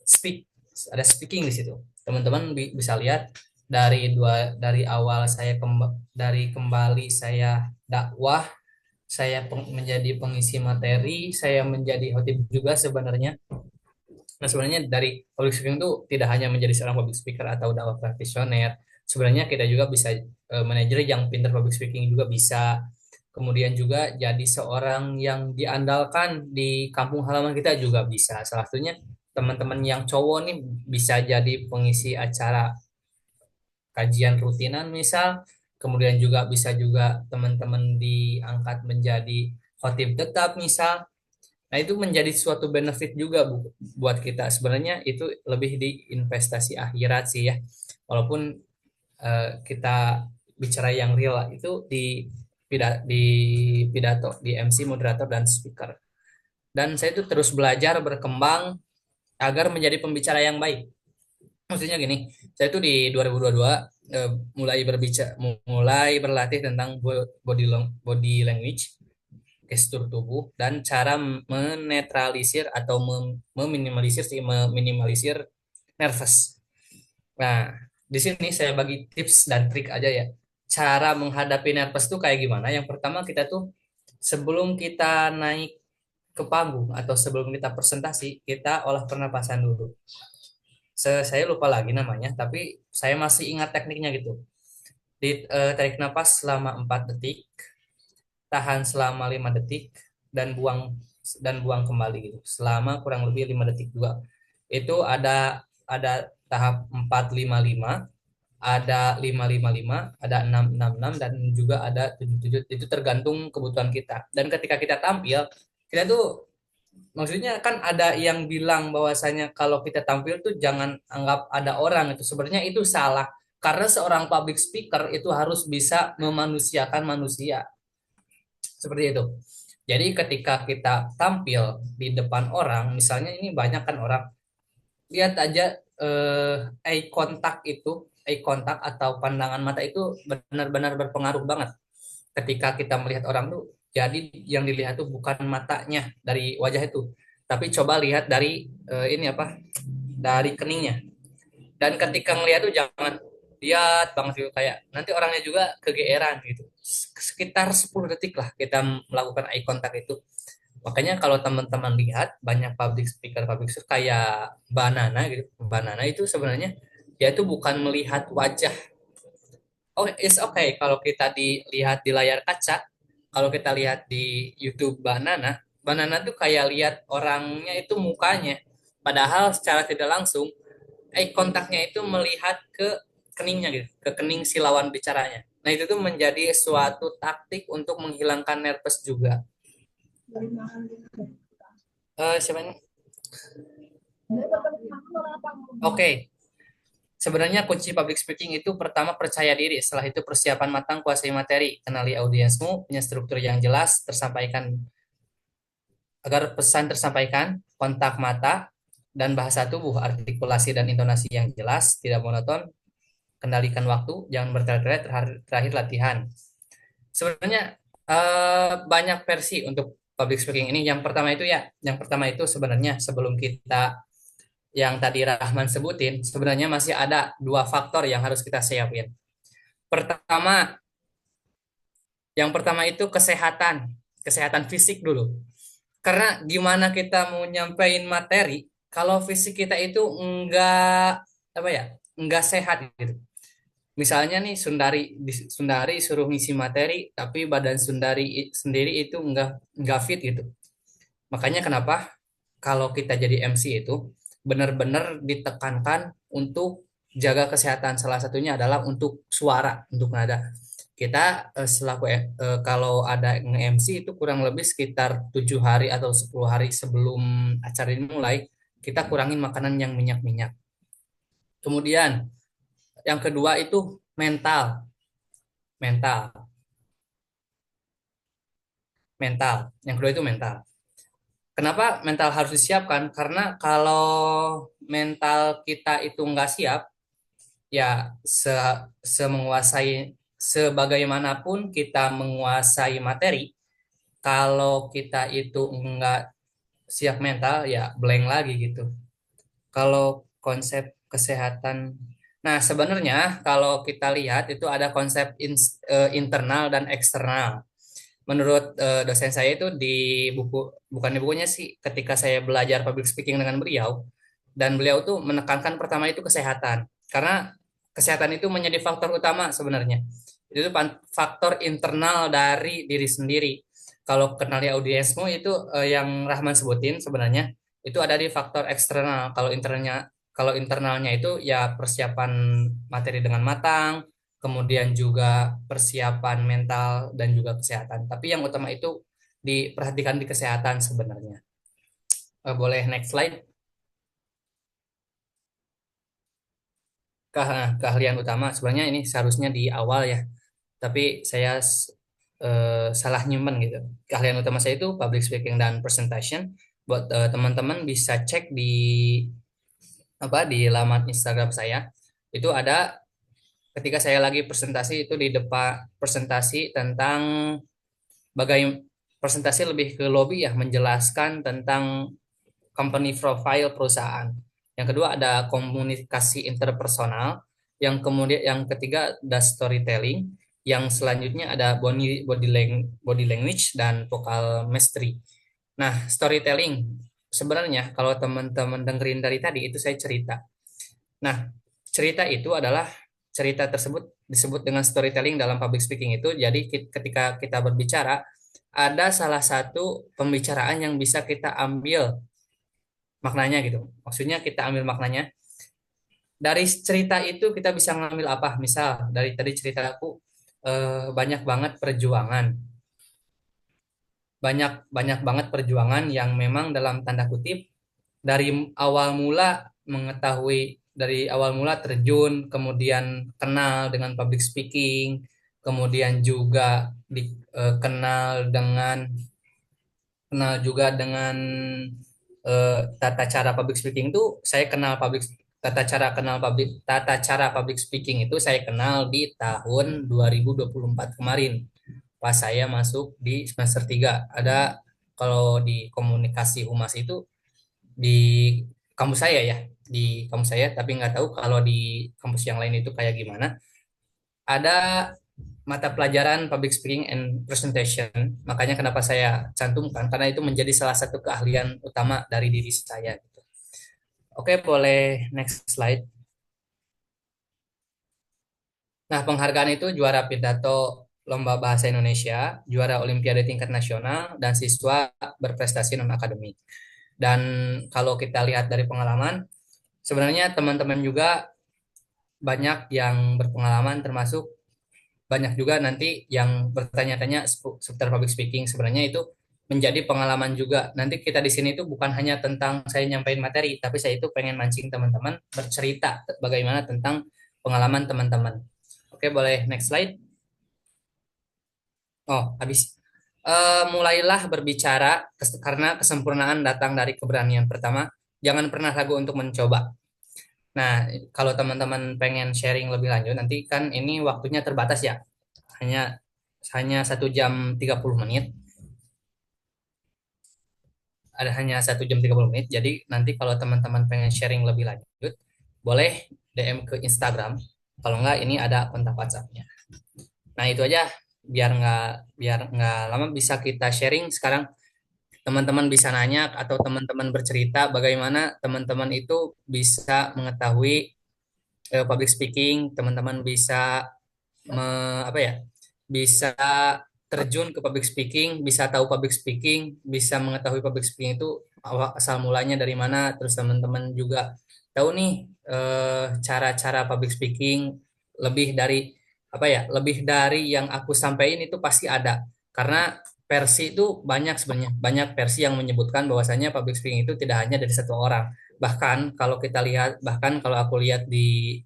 speak, ada speaking di situ. Teman-teman bisa lihat dari awal dari kembali saya dakwah, saya menjadi pengisi materi, saya menjadi khotib juga sebenarnya. Nah, sebenarnya dari public speaking itu tidak hanya menjadi seorang public speaker atau dakwah practitioner. Sebenarnya kita juga bisa manajer yang pintar public speaking juga bisa. Kemudian juga jadi seorang yang diandalkan di kampung halaman kita juga bisa. Salah satunya teman-teman yang cowok nih bisa jadi pengisi acara kajian rutinan misal, kemudian juga bisa juga teman-teman diangkat menjadi khotib tetap misal. Nah, itu menjadi suatu benefit juga buat kita. Sebenarnya itu lebih di investasi akhirat sih ya. Walaupun kita bicara yang real lah, itu di pidato, di MC, moderator dan speaker. Dan saya itu terus belajar berkembang agar menjadi pembicara yang baik. Maksudnya gini, saya itu di 2022 mulai berbicara, mulai berlatih tentang body language, gestur tubuh dan cara menetralisir atau meminimalisir nervous. Nah, di sini saya bagi tips dan trik aja ya. Cara menghadapi nervous tuh kayak gimana? Yang pertama kita tuh sebelum kita naik ke panggung atau sebelum kita presentasi, kita olah pernapasan dulu. Saya lupa lagi namanya, tapi saya masih ingat tekniknya gitu. Tarik napas selama 4 detik, tahan selama 5 detik, dan buang kembali gitu. Selama kurang lebih 5 detik juga. Itu ada tahap 4-5-5, ada 5-5-5, ada 6-6-6 dan juga ada 7-7. Itu tergantung kebutuhan kita. Dan ketika kita tampil, kita tuh maksudnya kan ada yang bilang bahwasanya kalau kita tampil tuh jangan anggap ada orang, itu sebenarnya itu salah. Karena seorang public speaker itu harus bisa memanusiakan manusia. Seperti itu. Jadi ketika kita tampil di depan orang, misalnya ini banyak kan orang, lihat aja eye contact atau pandangan mata itu benar-benar berpengaruh banget. Ketika kita melihat orang tuh, jadi yang dilihat tuh bukan matanya dari wajah itu, tapi coba lihat dari ini apa, dari keningnya. Dan ketika ngelihat tuh jangan lihat banget gitu, kayak nanti orangnya juga kegeeran gitu. Sekitar 10 detik lah kita melakukan eye contact itu. Makanya kalau teman-teman lihat banyak public speaker kayak Banana gitu. Banana itu sebenarnya dia itu bukan melihat wajah. Oh, it's okay kalau kita dilihat di layar kaca. Kalau kita lihat di YouTube Banana, Banana tuh kayak lihat orangnya itu mukanya. Padahal secara tidak langsung eye kontaknya itu melihat ke keningnya gitu, ke kening si lawan bicaranya. Nah, itu tuh menjadi suatu taktik untuk menghilangkan nervous juga. Siapa ini? Oke, sebenarnya kunci public speaking itu pertama percaya diri, setelah itu persiapan matang, kuasai materi, kenali audiensmu, punya struktur yang jelas, tersampaikan agar pesan tersampaikan, kontak mata dan bahasa tubuh, artikulasi dan intonasi yang jelas, tidak monoton, kendalikan waktu, jangan bertele-tele, terakhir latihan. Sebenarnya banyak versi untuk public speaking ini. Yang pertama itu sebenarnya sebelum kita yang tadi Rahman sebutin, sebenarnya masih ada dua faktor yang harus kita siapin. Pertama, yang pertama itu kesehatan, kesehatan fisik dulu. Karena gimana kita mau nyampein materi kalau fisik kita itu enggak apa ya, enggak sehat gitu. Misalnya nih Sundari suruh ngisi materi tapi badan Sundari sendiri itu enggak fit gitu. Makanya kenapa kalau kita jadi MC itu benar-benar ditekankan untuk jaga kesehatan. Salah satunya adalah untuk suara, untuk nada. Kita kalau ada nge-MC itu kurang lebih sekitar 7 hari atau 10 hari sebelum acara ini mulai, kita kurangin makanan yang minyak-minyak. Kemudian yang kedua itu mental, mental, mental. Yang kedua itu mental. Kenapa mental harus disiapkan? Karena kalau mental kita itu nggak siap, ya semenguasai sebagaimanapun kita menguasai materi, kalau kita itu nggak siap mental, ya blank lagi gitu. Kalau konsep kesehatan, nah sebenarnya kalau kita lihat itu ada konsep internal dan eksternal. Menurut dosen saya itu di buku, bukan di bukunya sih, ketika saya belajar public speaking dengan beliau, dan beliau tuh menekankan pertama itu kesehatan, karena kesehatan itu menjadi faktor utama sebenarnya. Itu tuh faktor internal dari diri sendiri. Kalau kenali audiensmu itu yang Rahman sebutin sebenarnya itu ada di faktor eksternal. Kalau internalnya itu ya persiapan materi dengan matang, kemudian juga persiapan mental dan juga kesehatan. Tapi yang utama itu diperhatikan di kesehatan sebenarnya. Boleh next slide. Keahlian utama sebenarnya ini seharusnya di awal ya, tapi saya salah nyimpen gitu. Keahlian utama saya itu public speaking dan presentation. Buat teman-teman bisa cek di di laman Instagram saya. Itu ada ketika saya lagi presentasi itu di depan presentasi tentang bagaimana presentasi lebih ke lobby ya, menjelaskan tentang company profile perusahaan. Yang kedua ada komunikasi interpersonal. Yang ketiga ada storytelling. Yang selanjutnya ada body language dan vocal mastery. Nah, storytelling sebenarnya kalau teman-teman dengerin dari tadi itu saya cerita. Nah, cerita itu adalah cerita tersebut disebut dengan storytelling dalam public speaking itu. Jadi ketika kita berbicara ada salah satu pembicaraan yang bisa kita ambil maknanya gitu. Maksudnya kita ambil maknanya dari cerita itu kita bisa ngambil apa? Misal dari tadi cerita aku banyak banget perjuangan, banyak banyak banget perjuangan yang memang dalam tanda kutip dari awal mula mengetahui dari awal mula terjun, kemudian kenal dengan public speaking, kemudian juga kenal dengan tata cara public speaking itu saya kenal tata cara public speaking itu saya kenal di tahun 2024 kemarin pas saya masuk di semester 3 ada kalau di komunikasi humas itu di kampus saya ya di kampus saya tapi nggak tahu kalau di kampus yang lain itu kayak gimana ada mata pelajaran public speaking and presentation. Makanya kenapa saya cantumkan karena itu menjadi salah satu keahlian utama dari diri saya gitu. Oke, boleh next slide. Nah, penghargaan itu juara pidato Lomba Bahasa Indonesia, juara Olimpiade tingkat nasional, dan siswa berprestasi non akademik. Dan kalau kita lihat dari pengalaman, sebenarnya teman-teman juga banyak yang berpengalaman termasuk banyak juga nanti yang bertanya-tanya seputar public speaking. Sebenarnya itu menjadi pengalaman juga. Nanti kita di sini itu bukan hanya tentang saya nyampaikan materi, tapi saya itu pengen mancing teman-teman bercerita bagaimana tentang pengalaman teman-teman. Oke, boleh next slide. Oh, habis. Mulailah berbicara karena kesempurnaan datang dari keberanian. Pertama, jangan pernah ragu untuk mencoba. Nah, kalau teman-teman pengen sharing lebih lanjut, nanti kan ini waktunya terbatas ya. Hanya hanya 1 jam 30 menit. Ada hanya 1 jam 30 menit. Jadi nanti kalau teman-teman pengen sharing lebih lanjut, boleh DM ke Instagram. Kalau enggak, ini ada kontak WhatsApp-nya. Nah itu aja biar nggak lama bisa kita sharing sekarang. Teman-teman bisa nanya atau teman-teman bercerita bagaimana teman-teman itu bisa mengetahui public speaking. Teman-teman bisa apa ya bisa terjun ke public speaking, bisa tahu public speaking, bisa mengetahui public speaking itu asal mulanya dari mana, terus teman-teman juga tahu nih cara-cara public speaking lebih dari lebih dari yang aku sampaikan itu pasti ada karena versi itu banyak sebenarnya banyak versi yang menyebutkan bahwasanya public speaking itu tidak hanya dari satu orang bahkan kalau aku lihat di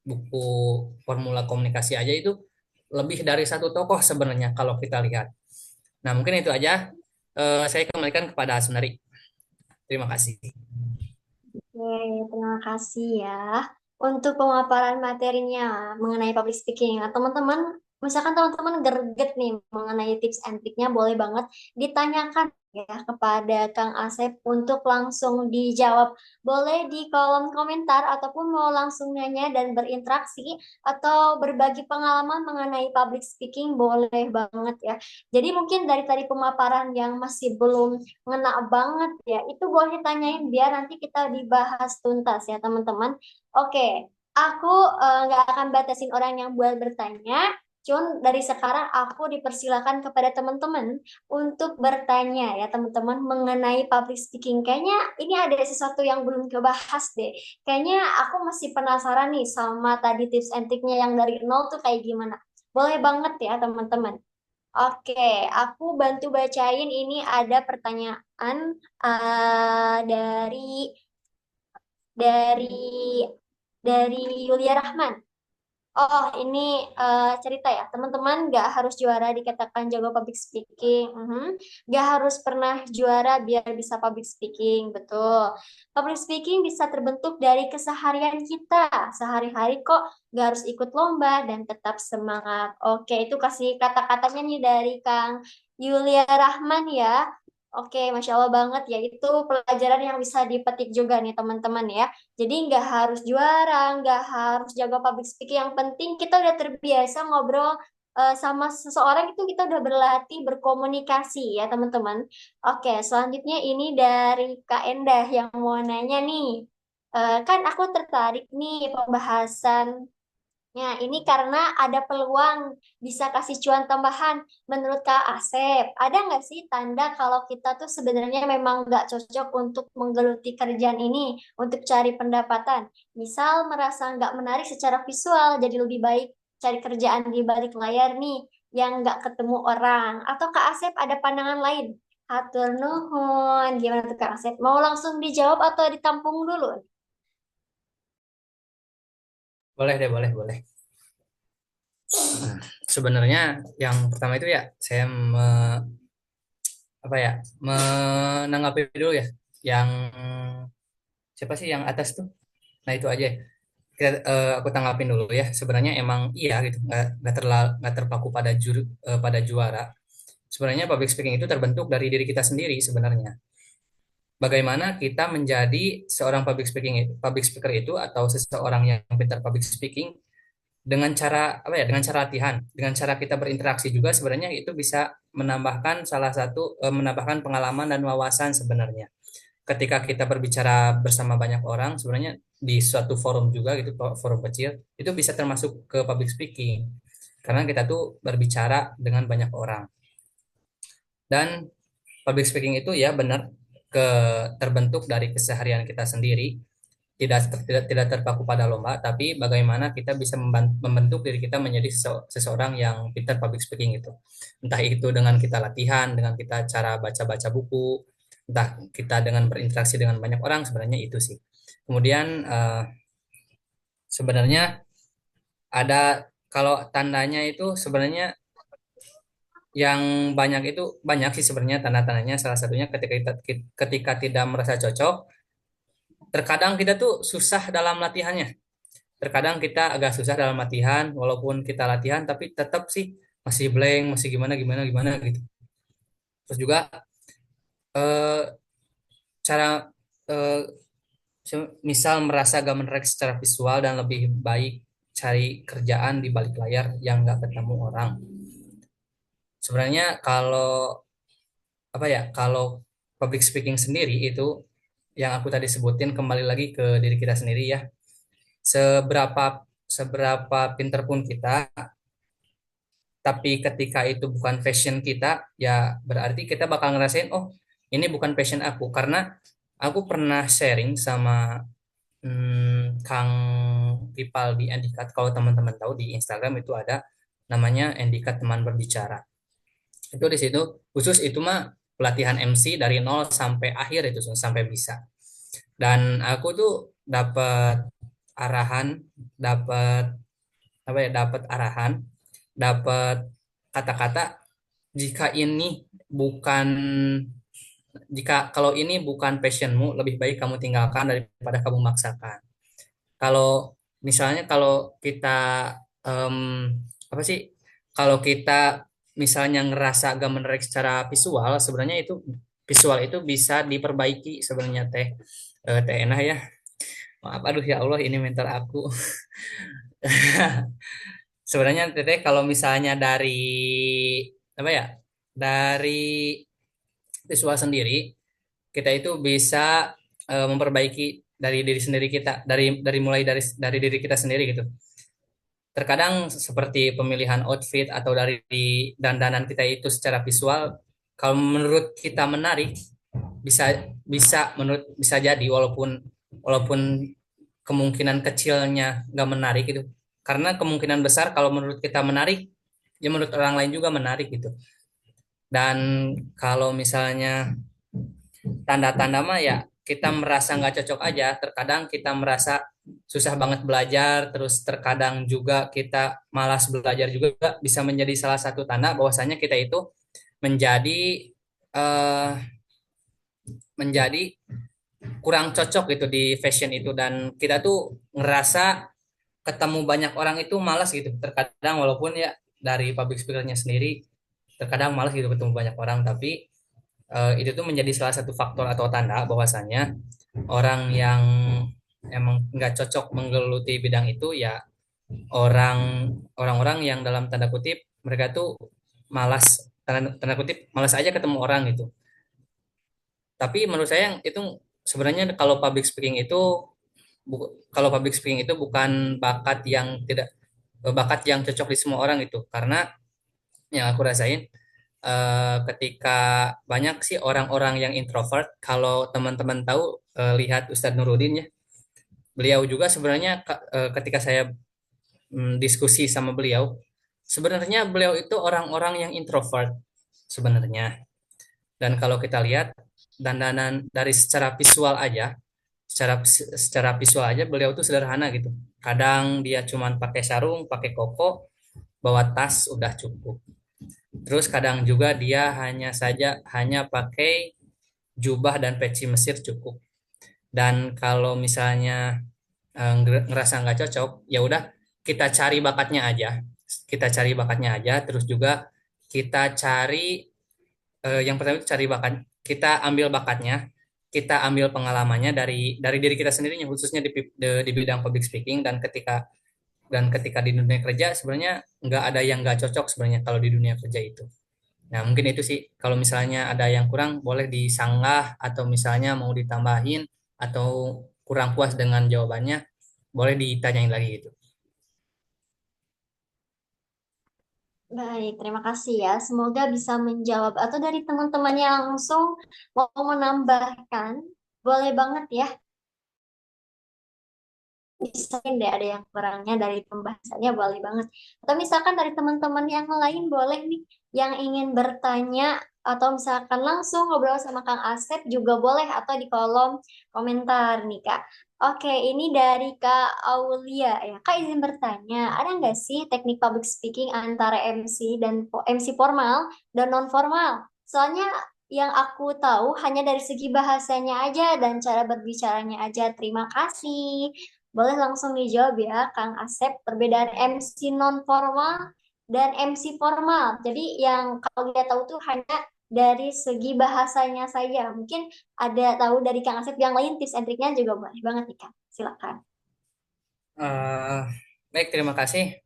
buku formula komunikasi aja itu lebih dari satu tokoh sebenarnya kalau kita lihat. Nah, mungkin itu aja. Saya kembalikan kepada Sunari. Terima kasih. Oke, terima kasih ya untuk pemaparan materinya mengenai public speaking. Nah, teman-teman, misalkan teman-teman greget nih mengenai tips and triknya, boleh banget ditanyakan ya kepada Kang Asep untuk langsung dijawab. Boleh di kolom komentar ataupun mau langsung nanya dan berinteraksi atau berbagi pengalaman mengenai public speaking, boleh banget ya. Jadi mungkin dari tadi pemaparan yang masih belum ngena banget ya. Itu boleh ditanyain biar nanti kita dibahas tuntas ya teman-teman. Oke, aku nggak akan batasin orang yang buat bertanya. Cuman dari sekarang aku dipersilakan kepada teman-teman untuk bertanya ya teman-teman mengenai public speaking. Kayaknya ini ada sesuatu yang belum kebahas deh. Kayaknya aku masih penasaran nih sama tadi tips and triknya yang dari nol tuh kayak gimana. Boleh banget ya teman-teman. Oke, aku bantu bacain ini ada pertanyaan dari dari Yulia Rahman. Oh, ini cerita ya. Teman-teman nggak harus juara dikatakan jago public speaking. Nggak harus pernah juara biar bisa public speaking. Betul. Public speaking bisa terbentuk dari keseharian kita. Sehari-hari kok nggak harus ikut lomba dan tetap semangat. Oke, itu kasih kata-katanya nih dari Kang Yulia Rahman ya. Oke, Masya Allah banget ya. Itu pelajaran yang bisa dipetik juga nih teman-teman ya. Jadi nggak harus juara, nggak harus jago public speaking. Yang penting kita udah terbiasa ngobrol sama seseorang itu kita udah berlatih berkomunikasi ya teman-teman. Oke, selanjutnya ini dari Kak Endah yang mau nanya nih. Kan aku tertarik nih pembahasan. Ya, ini karena ada peluang bisa kasih cuan tambahan. Menurut Kak Asep, ada nggak sih tanda kalau kita tuh sebenarnya memang nggak cocok untuk menggeluti kerjaan ini, untuk cari pendapatan? Misal merasa nggak menarik secara visual, jadi lebih baik cari kerjaan di balik layar nih, yang nggak ketemu orang. Atau Kak Asep ada pandangan lain? Hatur nuhun, gimana tuh Kak Asep? Mau langsung dijawab atau ditampung dulu? Boleh deh, boleh, boleh. Sebenarnya yang pertama itu ya saya apa ya menanggapi dulu ya yang siapa sih yang atas tuh. Nah itu aja. Aku tanggapin dulu ya. Sebenarnya emang iya gitu, nggak terpaku pada pada juara. Sebenarnya public speaking itu terbentuk dari diri kita sendiri sebenarnya. Bagaimana kita menjadi seorang public speaker itu atau seseorang yang pintar public speaking dengan cara apa ya? Dengan cara latihan, dengan cara kita berinteraksi juga sebenarnya itu bisa menambahkan menambahkan pengalaman dan wawasan sebenarnya. Ketika kita berbicara bersama banyak orang, sebenarnya di suatu forum juga gitu, forum kecil, itu bisa termasuk ke public speaking. Karena kita tuh berbicara dengan banyak orang. Dan public speaking itu ya benar terbentuk dari keseharian kita sendiri, tidak terpaku pada lomba, tapi bagaimana kita bisa membentuk diri kita menjadi seseorang yang pintar public speaking itu. Entah itu dengan kita latihan, dengan kita cara baca-baca buku, entah kita dengan berinteraksi dengan banyak orang, sebenarnya itu sih. Kemudian sebenarnya ada kalau tandanya itu sebenarnya yang banyak itu banyak sih sebenarnya tanda-tandanya. Salah satunya ketika tidak merasa cocok, terkadang kita tuh susah dalam latihannya. Terkadang kita agak susah dalam latihan, walaupun kita latihan, tapi tetap sih masih blank, masih gimana gimana gimana gitu. Terus juga eh, cara eh, misal merasa gak menarik secara visual dan lebih baik cari kerjaan di balik layar yang gak ketemu orang. Sebenarnya kalau apa ya, kalau public speaking sendiri itu yang aku tadi sebutin kembali lagi ke diri kita sendiri ya. Seberapa seberapa pinter pun kita, tapi ketika itu bukan passion kita, ya berarti kita bakal ngerasain, oh ini bukan passion aku. Karena aku pernah sharing sama Kang Ripal di Endikat. Kalau teman-teman tahu di Instagram itu ada namanya Endikat Teman Berbicara. Itu di situ khusus itu mah pelatihan MC dari nol sampai akhir itu sampai bisa. Dan aku tuh dapat arahan, dapat apa ya, dapat arahan, dapat kata-kata, jika ini bukan jika kalau ini bukan passionmu, lebih baik kamu tinggalkan daripada kamu maksakan. Kalau misalnya kalau kita em, apa sih? Kalau kita misalnya ngerasa gak menarik secara visual, sebenarnya itu visual itu bisa diperbaiki sebenarnya teh Enah ya. Maaf, aduh ya Allah ini mentor aku. Sebenarnya teteh kalau misalnya dari apa ya? Dari visual sendiri, kita itu bisa memperbaiki dari diri sendiri kita, dari mulai dari diri kita sendiri gitu. terkadang seperti pemilihan outfit atau dari dandanan kita itu secara visual, kalau menurut kita menarik, bisa bisa jadi walaupun walaupun kemungkinan kecilnya nggak menarik gitu. Karena kemungkinan besar kalau menurut kita menarik, ya menurut orang lain juga menarik gitu. Dan kalau misalnya tanda-tanda mah ya kita merasa nggak cocok aja. Terkadang kita merasa susah banget belajar, terus terkadang juga kita malas belajar juga bisa menjadi salah satu tanda bahwasanya kita itu menjadi eh, menjadi kurang cocok gitu di fashion itu dan kita tuh ngerasa ketemu banyak orang itu malas gitu. Terkadang walaupun ya dari public speakernya sendiri terkadang malas gitu ketemu banyak orang tapi itu tuh menjadi salah satu faktor atau tanda bahwasanya orang yang emang nggak cocok menggeluti bidang itu ya orang-orang yang dalam tanda kutip mereka tuh malas tanda kutip malas aja ketemu orang gitu. Tapi menurut saya itu sebenarnya kalau public speaking itu bukan bakat yang cocok di semua orang itu karena yang aku rasain ketika banyak sih orang-orang yang introvert. Kalau teman-teman tahu lihat Ustadz Nuruddin ya, beliau juga sebenarnya ketika saya diskusi sama beliau, sebenarnya beliau itu orang-orang yang introvert sebenarnya. Dan kalau kita lihat dandanan dari secara visual aja, secara visual aja beliau tuh sederhana gitu. Kadang dia cuman pakai sarung, pakai koko, bawa tas udah cukup. Terus kadang juga dia hanya pakai jubah dan peci Mesir cukup. Dan kalau misalnya ngerasa nggak cocok, ya udah kita cari bakatnya aja. Kita cari bakatnya aja. Terus juga kita cari yang pertama itu cari bakat. Kita ambil bakatnya, kita ambil pengalamannya dari diri kita sendirinya, khususnya di bidang public speaking. Dan ketika di dunia kerja sebenarnya nggak ada yang nggak cocok sebenarnya kalau di dunia kerja itu. Nah, mungkin itu sih. Kalau misalnya ada yang kurang, boleh disanggah atau misalnya mau ditambahin atau kurang puas dengan jawabannya, boleh ditanyain lagi gitu. Baik, terima kasih ya. Semoga bisa menjawab atau dari teman-temannya langsung mau menambahkan. Boleh banget ya. Misalkan deh ada yang kurangnya dari pembahasannya boleh banget. Atau misalkan dari teman-teman yang lain boleh nih yang ingin bertanya atau misalkan langsung ngobrol sama Kang Asep juga boleh atau di kolom komentar nih Kak. Oke, ini dari Kak Aulia ya. Kak izin bertanya, ada nggak sih teknik public speaking antara MC dan MC formal dan non formal? Soalnya yang aku tahu hanya dari segi bahasanya aja dan cara berbicaranya aja. Terima kasih. Boleh langsung dijawab ya, Kang Asep, perbedaan MC non-formal dan MC formal. Jadi yang kalau dia tahu tuh hanya dari segi bahasanya saja. Mungkin ada tahu dari Kang Asep yang lain, tips and triknya juga boleh banget nih, Kang. Silakan. Eh, Baik, terima kasih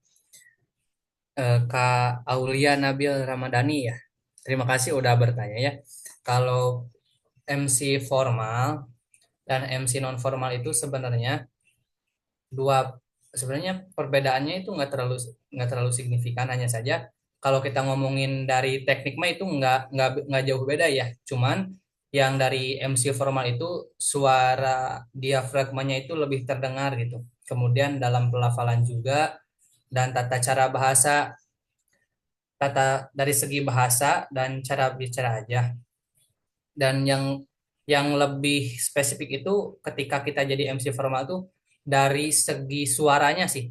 Kak Aulia Nabil Ramadhani ya. Terima kasih udah bertanya ya. Kalau MC formal dan MC non formal itu dua sebenarnya perbedaannya itu nggak terlalu signifikan, hanya saja kalau kita ngomongin dari teknik mah itu nggak jauh beda ya, cuman yang dari MC formal itu suara diafragmanya itu lebih terdengar gitu, kemudian dalam pelafalan juga dan tata dari segi bahasa dan cara bicara aja. Dan yang lebih spesifik itu ketika kita jadi MC formal tuh dari segi suaranya sih.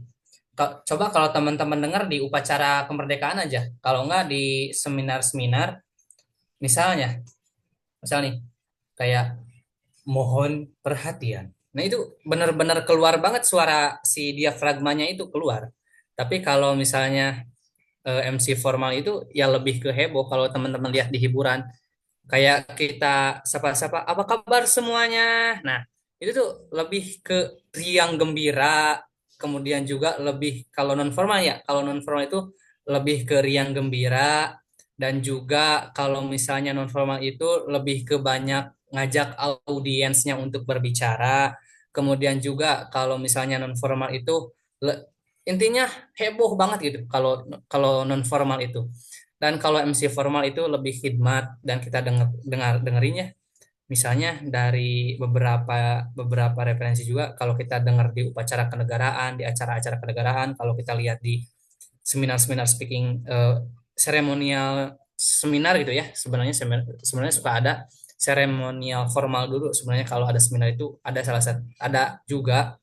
Coba kalau teman-teman dengar di upacara kemerdekaan aja, kalau nggak di seminar-seminar, misalnya, misal nih, kayak mohon perhatian. Nah itu benar-benar keluar banget suara si diafragmanya itu keluar. Tapi kalau misalnya MC formal itu ya lebih ke heboh kalau teman-teman lihat di hiburan kayak kita sapa-sapa apa kabar semuanya. Nah itu tuh lebih ke riang gembira, kemudian juga lebih kalau non formal ya, kalau non formal itu lebih ke riang gembira, dan juga kalau misalnya non formal itu lebih ke banyak ngajak audiensnya untuk berbicara. Kemudian juga kalau misalnya non formal itu intinya heboh banget gitu kalau kalau non formal itu. Dan kalau MC formal itu lebih khidmat dan kita dengerinnya misalnya dari beberapa beberapa referensi juga kalau kita dengar di upacara kenegaraan, di acara-acara kenegaraan, kalau kita lihat di seminar-seminar speaking seremonial seminar gitu ya. Sebenarnya suka ada seremonial formal dulu sebenarnya kalau ada seminar itu ada salah satu ada juga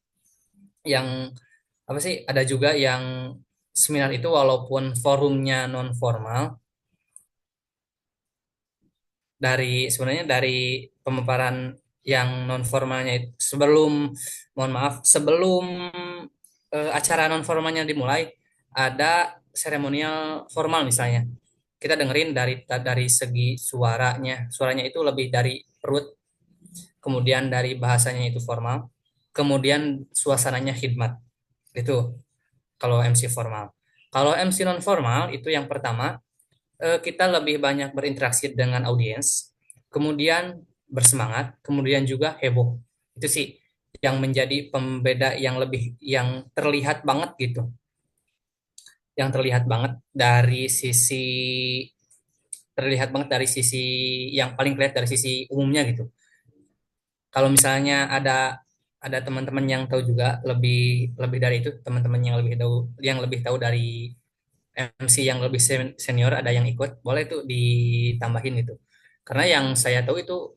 yang apa sih? Ada juga yang seminar itu walaupun forumnya non formal sebenarnya dari pemaparan yang non formalnya itu sebelum mohon maaf sebelum acara non formalnya dimulai ada seremonial formal misalnya kita dengerin dari segi suaranya itu lebih dari perut kemudian dari bahasanya itu formal kemudian suasananya khidmat itu kalau MC formal kalau MC non formal itu yang pertama kita lebih banyak berinteraksi dengan audiens, kemudian bersemangat, kemudian juga heboh. Itu sih yang menjadi pembeda yang terlihat banget gitu. Yang terlihat banget dari sisi yang paling kelihatan dari sisi umumnya gitu. Kalau misalnya ada teman-teman yang tahu juga lebih lebih dari itu, teman-teman yang lebih tahu dari MC yang lebih senior ada yang ikut, boleh tuh ditambahin itu. Karena yang saya tahu itu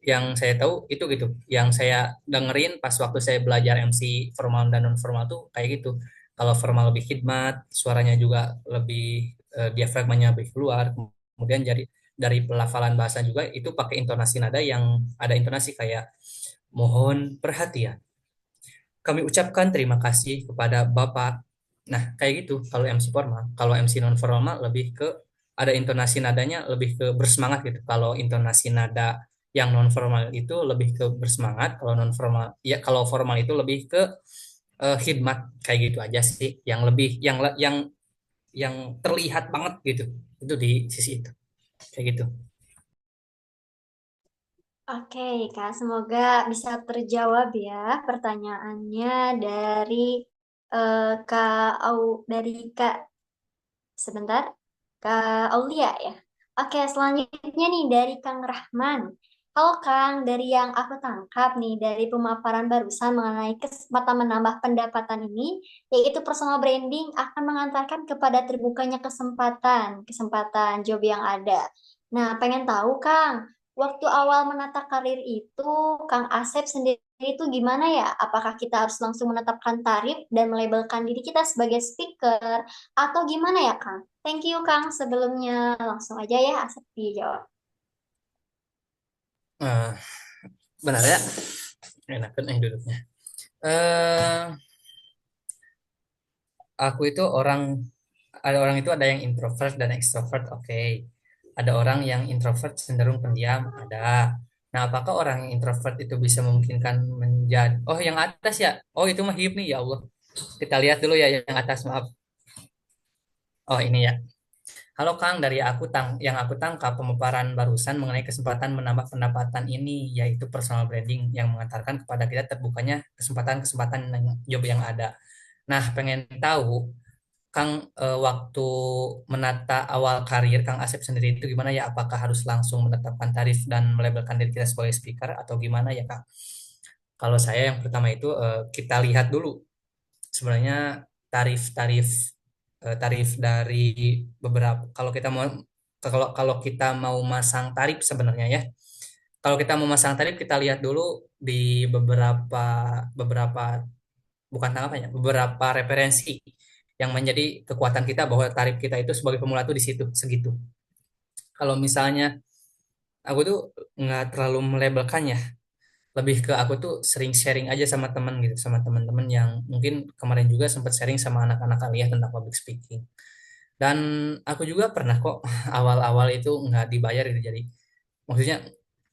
gitu. Yang saya dengerin pas waktu saya belajar MC formal dan non formal tuh kayak gitu. Kalau formal lebih khidmat, suaranya juga lebih diafragmanya lebih keluar. Kemudian dari pelafalan bahasa juga itu pakai intonasi nada yang ada intonasi kayak mohon perhatian kami ucapkan terima kasih kepada Bapak. Nah, kayak gitu kalau MC formal. Kalau MC non formal lebih ke ada intonasi nadanya lebih ke bersemangat gitu. Kalau intonasi nada yang non formal itu lebih ke bersemangat, kalau non formal ya kalau formal itu lebih ke khidmat kayak gitu aja sih. Yang lebih yang terlihat banget gitu. Itu di sisi itu. Kayak gitu. Oke, Kak, semoga bisa terjawab ya pertanyaannya dari dari Kak sebentar, Kak Aulia ya. Oke, selanjutnya nih dari Kang Rahman. Halo Kang, dari yang aku tangkap nih dari pemaparan barusan mengenai kesempatan menambah pendapatan ini, yaitu personal branding akan mengantarkan kepada terbukanya kesempatan job yang ada. Nah, pengen tahu Kang, waktu awal menata karir itu, Kang Asep sendiri itu gimana ya? Apakah kita harus langsung menetapkan tarif dan melabelkan diri kita sebagai speaker? Atau gimana ya, Kang? Thank you, Kang. Sebelumnya langsung aja ya, Asep dijawab. Eh, benar ya? Enak duduknya. Eh, aku itu orang itu ada yang introvert dan extrovert, oke. Ada orang yang introvert cenderung pendiam, ada. Nah, apakah orang yang introvert itu bisa memungkinkan menjadi, oh yang atas ya, oh itu mah hidup nih ya Allah. Kita lihat dulu ya yang atas, maaf. Oh ini ya. Halo Kang, dari yang aku tangkap pemaparan barusan mengenai kesempatan menambah pendapatan ini, yaitu personal branding yang mengantarkan kepada kita terbukanya kesempatan-kesempatan job yang ada. Nah, pengen tahu Kang, waktu menata awal karir Kang Asep sendiri itu gimana ya? Apakah harus langsung menetapkan tarif dan melabelkan diri kita sebagai speaker atau gimana ya Kang? Kalau saya yang pertama itu kita lihat dulu sebenarnya tarif-tarif tarif dari beberapa kalau kita mau masang tarif sebenarnya ya. Kalau kita mau masang tarif kita lihat dulu di beberapa beberapa bukan tanggapannya, beberapa referensi yang menjadi kekuatan kita bahwa tarif kita itu sebagai pemula tuh di situ segitu. Kalau misalnya aku tuh nggak terlalu melabelkannya, lebih ke aku tuh sering sharing aja sama teman gitu, sama teman-teman yang mungkin kemarin juga sempat sharing sama anak-anak kuliah tentang public speaking. Dan aku juga pernah kok awal-awal itu nggak dibayar gitu, jadi maksudnya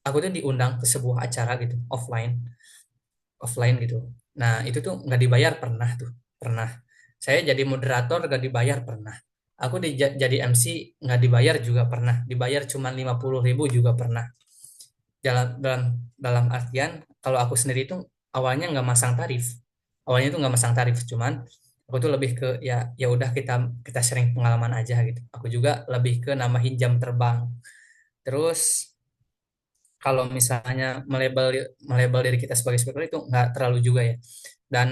aku tuh diundang ke sebuah acara gitu, offline gitu. Nah, itu tuh nggak dibayar pernah tuh, pernah. Saya jadi moderator nggak dibayar pernah. Aku jadi MC nggak dibayar juga pernah. Dibayar cuma 50.000 juga pernah. Dalam dalam dalam artian kalau aku sendiri itu awalnya nggak masang tarif. Awalnya itu nggak masang tarif, cuman Aku tuh lebih ke ya ya udah kita kita sharing pengalaman aja gitu. Aku juga lebih ke nambahin jam terbang. Terus kalau misalnya melabel diri kita sebagai speaker itu nggak terlalu juga ya. Dan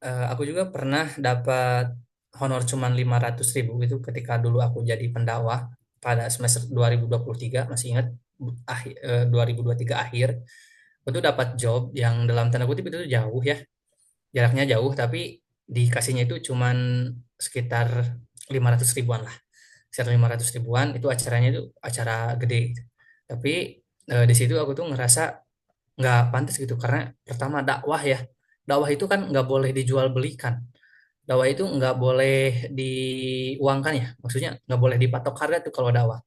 aku juga pernah dapat honor cuman 500.000 gitu ketika dulu aku jadi pendakwah pada semester 2023, masih ingat, 2023 akhir. Aku tuh dapat job yang dalam tanda kutip itu tuh jauh ya, jaraknya jauh, tapi dikasihnya itu cuman sekitar 500 ribuan lah, sekitar 500 ribuan. Itu acaranya itu acara gede gitu. Tapi di situ aku tuh ngerasa nggak pantas gitu, karena pertama dakwah ya, dakwah itu kan nggak boleh dijual belikan, dakwah itu nggak boleh diuangkan ya, maksudnya nggak boleh dipatok harga tuh kalau dakwah.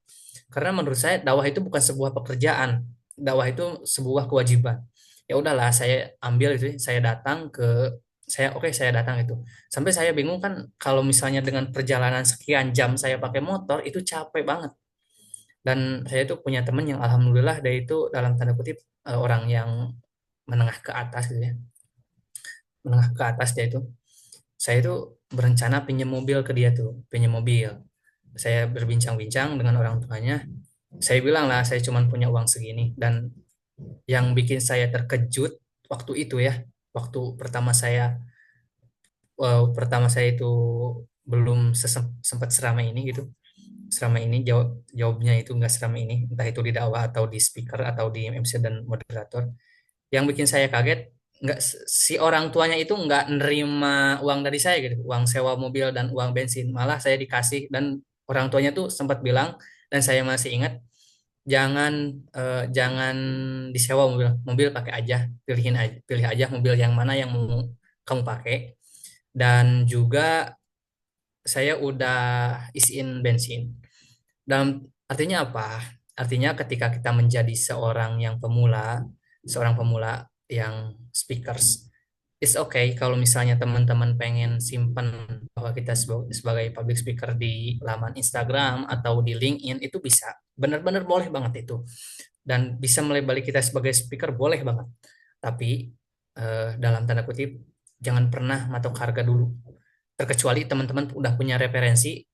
Karena menurut saya dakwah itu bukan sebuah pekerjaan, dakwah itu sebuah kewajiban. Ya udahlah, saya ambil itu, saya datang ke, saya oke saya datang itu, sampai saya bingung kan kalau misalnya dengan perjalanan sekian jam saya pakai motor itu capek banget. Dan saya tuh punya temen yang alhamdulillah dia itu dalam tanda kutip orang yang menengah ke atas gitu ya, menengah ke atas dia itu. Saya tuh berencana pinjam mobil ke dia tuh, pinjam mobil. Saya berbincang-bincang dengan orang tuanya. Saya bilang lah, saya cuma punya uang segini. Dan yang bikin saya terkejut waktu itu ya, waktu pertama saya itu belum sempat seramai ini gitu. Seramai ini jawabnya itu nggak seramai ini, entah itu di dakwah atau di speaker atau di MC dan moderator. Yang bikin saya kaget, nggak si orang tuanya itu nggak nerima uang dari saya gitu, uang sewa mobil dan uang bensin, malah saya dikasih. Dan orang tuanya tuh sempat bilang, dan saya masih ingat, jangan jangan disewa mobil, mobil pakai aja, pilih aja mobil yang mana yang mau kamu pakai. Dan juga saya udah isiin bensin. Dalam artinya apa? Artinya ketika kita menjadi seorang pemula yang speakers, it's okay kalau misalnya teman-teman pengen simpen bahwa kita sebagai public speaker di laman Instagram atau di LinkedIn, itu bisa, benar-benar boleh banget itu. Dan bisa melabeli kita sebagai speaker boleh banget. Tapi dalam tanda kutip jangan pernah matok harga dulu. Terkecuali teman-teman udah punya referensi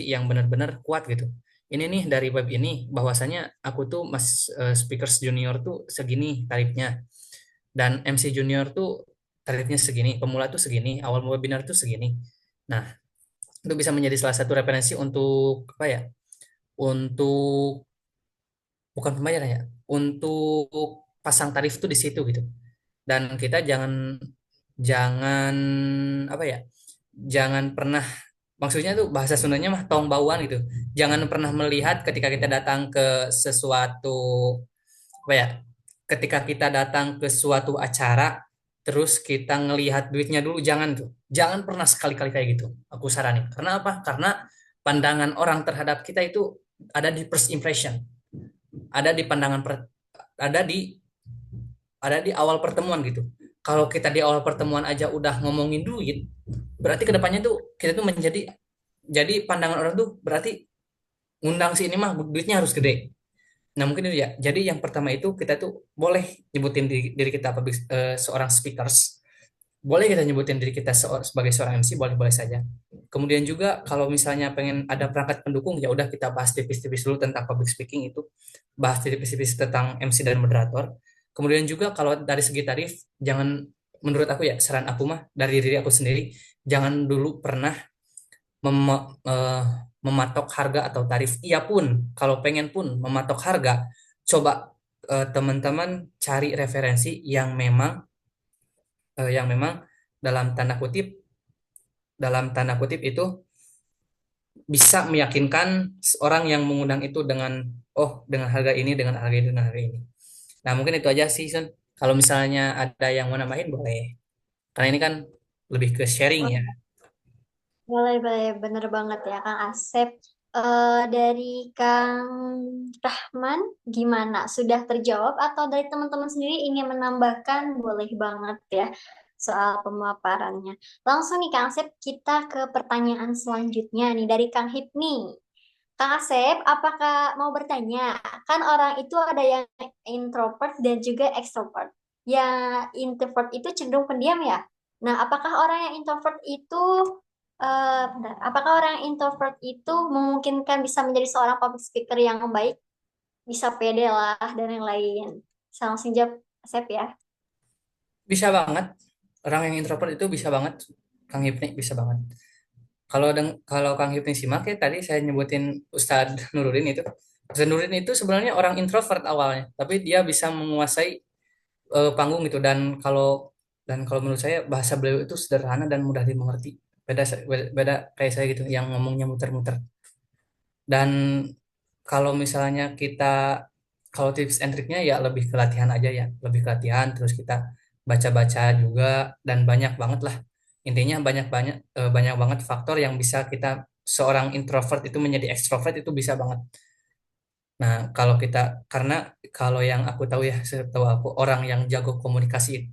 yang benar-benar kuat gitu. Ini nih dari web ini bahwasanya aku tuh mas speakers junior tuh segini tarifnya, dan MC junior tuh tarifnya segini, pemula tuh segini, awal webinar tuh segini. Nah, itu bisa menjadi salah satu referensi untuk apa ya? Untuk bukan pembayaran ya, untuk pasang tarif tuh di situ gitu. Dan kita jangan jangan apa ya? Jangan pernah, maksudnya tuh bahasa Sundanya mah tong bauan gitu. Jangan pernah melihat ketika kita datang ke sesuatu apa ya? Ketika kita datang ke suatu acara terus kita ngelihat duitnya dulu, jangan tuh. Jangan pernah sekali-kali kayak gitu. Aku saranin. Karena apa? Karena pandangan orang terhadap kita itu ada di first impression, ada di pandangan ada di awal pertemuan gitu. Kalau kita di awal pertemuan aja udah ngomongin duit, berarti kedepannya tuh kita tuh jadi pandangan orang tuh berarti ngundang si ini mah duitnya harus gede. Nah mungkin itu ya. Jadi yang pertama itu kita tuh boleh nyebutin diri kita seorang speakers. Boleh kita nyebutin diri kita sebagai seorang MC, boleh-boleh saja. Kemudian juga kalau misalnya pengen ada perangkat pendukung, ya udah kita bahas tipis-tipis dulu tentang public speaking itu, bahas tipis-tipis tentang MC dan moderator. Kemudian juga kalau dari segi tarif, jangan, menurut aku ya, saran aku mah dari diri aku sendiri, jangan dulu pernah mematok harga atau tarif. Ia pun kalau pengen pun mematok harga, coba teman-teman cari referensi yang memang dalam tanda kutip itu bisa meyakinkan orang yang mengundang itu dengan, oh, dengan harga ini, dengan harga ini, dengan harga ini. Nah mungkin itu aja sih Sun. Kalau misalnya ada yang mau nambahin boleh, karena ini kan lebih ke sharing ya. Boleh, boleh, bener banget ya Kang Asep. Dari Kang Rahman, gimana? Sudah terjawab atau dari teman-teman sendiri ingin menambahkan? Boleh banget ya soal pemaparannya. Langsung nih Kang Asep, kita ke pertanyaan selanjutnya nih dari Kang Hipni. Kang Asep, apakah mau bertanya? Kan orang itu ada yang introvert dan juga extrovert. Yang introvert itu cenderung pendiam ya? Nah, apakah orang yang introvert itu memungkinkan bisa menjadi seorang public speaker yang baik, bisa pede lah dan yang lain? Saya langsung jawab, Asep ya. Bisa banget. Orang yang introvert itu bisa banget. Kang Hipni bisa banget. Kalau Kang Hipni simak ya tadi saya nyebutin Ustadz Nuruddin itu. Ustadz Nuruddin itu sebenarnya orang introvert awalnya, tapi dia bisa menguasai panggung gitu dan kalau menurut saya bahasa beliau itu sederhana dan mudah dimengerti. Beda kayak saya gitu yang ngomongnya muter-muter. Dan kalau misalnya kalau tips and triknya ya lebih ke latihan aja ya, lebih ke latihan terus kita baca-baca juga dan banyak banget lah. Intinya banyak banget faktor yang bisa kita seorang introvert itu menjadi ekstrovert itu bisa banget. Nah, karena kalau yang aku tahu ya, setahu aku orang yang jago komunikasi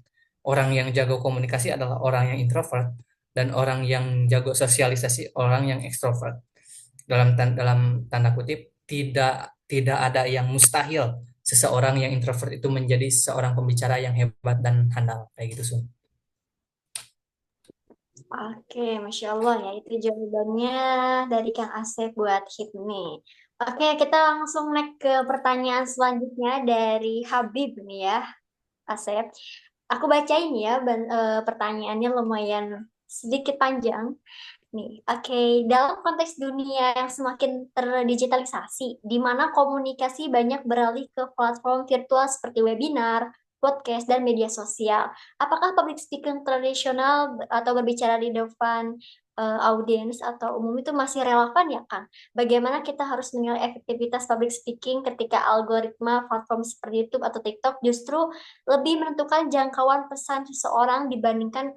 adalah orang yang introvert dan orang yang jago sosialisasi orang yang ekstrovert. Dalam tanda kutip tidak ada yang mustahil seseorang yang introvert itu menjadi seorang pembicara yang hebat dan handal kayak gitu Sun. Oke, Masya Allah ya, itu jawabannya dari Kang Asep buat Hipmi. Oke, kita langsung naik ke pertanyaan selanjutnya dari Habib nih ya, Asep. Aku bacain ya, pertanyaannya lumayan sedikit panjang. Nih, oke. Dalam konteks dunia yang semakin terdigitalisasi, di mana komunikasi banyak beralih ke platform virtual seperti webinar, podcast, dan media sosial. Apakah public speaking tradisional atau berbicara di depan audiens atau umum itu masih relevan ya, Kang? Bagaimana kita harus menilai efektivitas public speaking ketika algoritma platform seperti YouTube atau TikTok justru lebih menentukan jangkauan pesan seseorang dibandingkan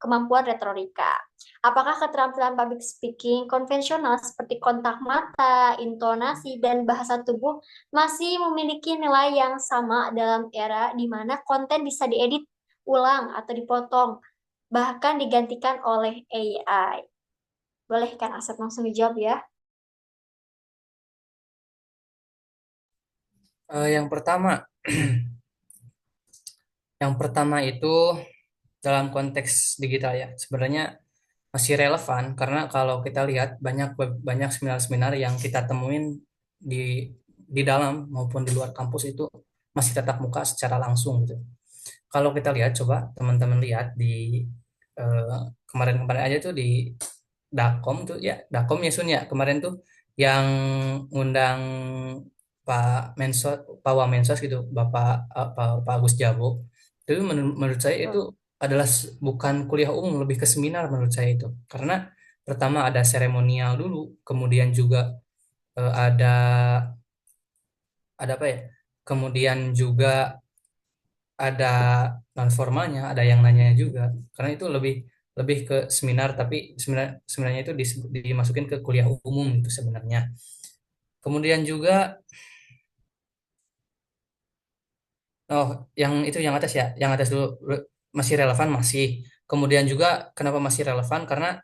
kemampuan retorika? Apakah keterampilan public speaking konvensional seperti kontak mata, intonasi, dan bahasa tubuh masih memiliki nilai yang sama dalam era di mana konten bisa diedit ulang atau dipotong, bahkan digantikan oleh AI? Boleh kan Asep langsung dijawab ya? Yang pertama, yang pertama itu dalam konteks digital ya sebenarnya masih relevan karena kalau kita lihat banyak seminar-seminar yang kita temuin di dalam maupun di luar kampus itu masih tatap muka secara langsung gitu. Kalau kita lihat coba teman-teman lihat di eh, kemarin-kemarin aja tuh di Dakom tuh ya Dakom ya Sun ya kemarin tuh yang ngundang Pak Wamensos gitu Pak Agus Jabo itu menurut saya itu Betul. adalah bukan kuliah umum lebih ke seminar menurut saya itu karena pertama ada seremonial dulu kemudian juga ada apa ya kemudian juga ada non formalnya, ada yang nanya juga. Karena itu lebih lebih ke seminar, tapi sebenarnya itu dimasukin ke kuliah umum itu sebenarnya. Kemudian juga, oh yang atas ya, yang atas dulu masih relevan masih. Kemudian juga kenapa masih relevan? Karena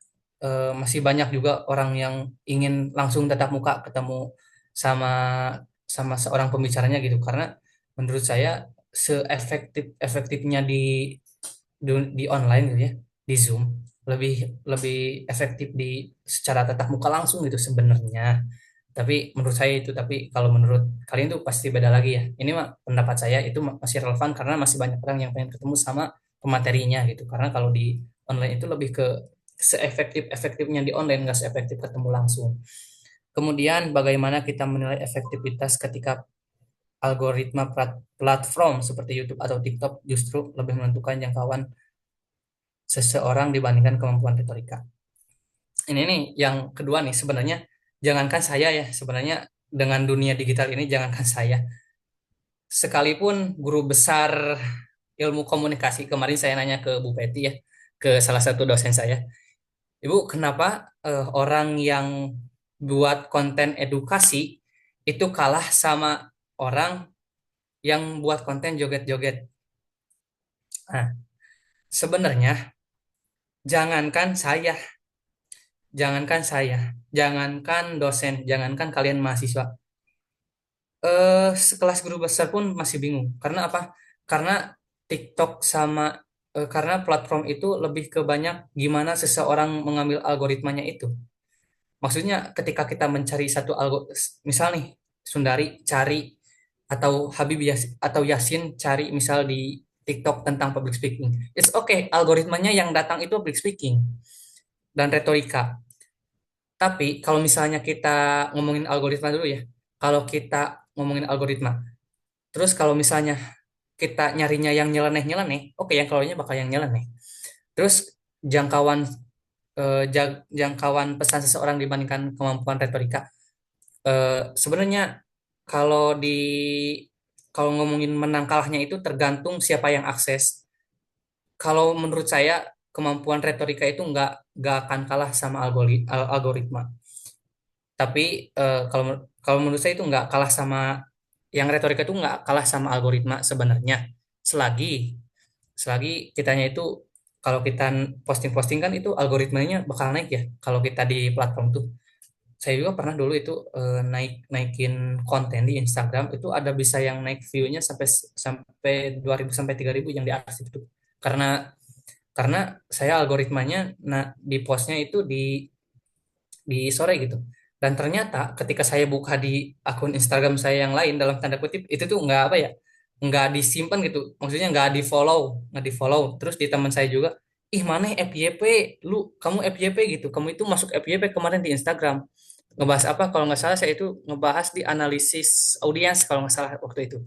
masih banyak juga orang yang ingin langsung tatap muka ketemu sama sama seorang pembicaranya gitu. Karena menurut saya efektifnya di online gitu ya di Zoom lebih lebih efektif di secara tatap muka langsung gitu sebenarnya tapi menurut saya itu tapi kalau menurut kalian tuh pasti beda lagi ya ini mah pendapat saya itu masih relevan karena masih banyak orang yang pengen ketemu sama pematerinya gitu karena kalau di online itu lebih ke efektifnya di online nggak seefektif ketemu langsung kemudian bagaimana kita menilai efektivitas ketika algoritma platform seperti YouTube atau TikTok justru lebih menentukan jangkauan seseorang dibandingkan kemampuan retorika. Ini nih yang kedua nih sebenarnya jangankan saya ya sebenarnya dengan dunia digital ini jangankan saya sekalipun guru besar ilmu komunikasi kemarin saya nanya ke Bu Peti ya ke salah satu dosen saya Ibu kenapa orang yang buat konten edukasi itu kalah sama orang yang buat konten joget-joget nah sebenarnya jangankan saya jangankan dosen, jangankan kalian mahasiswa, sekelas guru besar pun masih bingung. Karena apa? Karena TikTok sama karena platform itu lebih ke banyak gimana seseorang mengambil algoritmanya itu. Maksudnya ketika kita mencari satu misal nih Sundari cari atau atau Yasin cari misal di TikTok tentang public speaking. It's okay, algoritmanya yang datang itu public speaking dan retorika. Tapi kalau misalnya kita ngomongin algoritma dulu ya. Kalau kita ngomongin algoritma, terus kalau misalnya kita nyarinya yang nyeleneh-nyeleneh, oke yang keluarnya bakal yang nyeleneh. Terus jangkauan jangkauan pesan seseorang dibandingkan kemampuan retorika. Sebenarnya kalau di kalau ngomongin menang kalahnya itu tergantung siapa yang akses. Kalau menurut saya kemampuan retorika itu nggak akan kalah sama algoritma. Tapi kalau kalau menurut saya itu nggak kalah sama yang retorika itu nggak kalah sama algoritma sebenarnya. Selagi selagi kitanya itu kalau kita posting-posting kan itu algoritmanya bakal naik ya. Kalau kita di platform tuh. Saya juga pernah dulu itu naikin konten di Instagram itu ada bisa yang naik view-nya sampai sampai 2.000 sampai 3.000 yang diarsip itu. Karena karena saya algoritmanya di postnya itu di sore gitu. Dan ternyata ketika saya buka di akun Instagram saya yang lain dalam tanda kutip itu tuh nggak apa ya, nggak disimpan gitu. Maksudnya nggak di follow. Terus di teman saya juga, ih mana FYP, lu kamu FYP gitu, kamu itu masuk FYP kemarin di Instagram. Ngebahas apa? Kalau nggak salah saya itu ngebahas di analisis audiens kalau nggak salah waktu itu.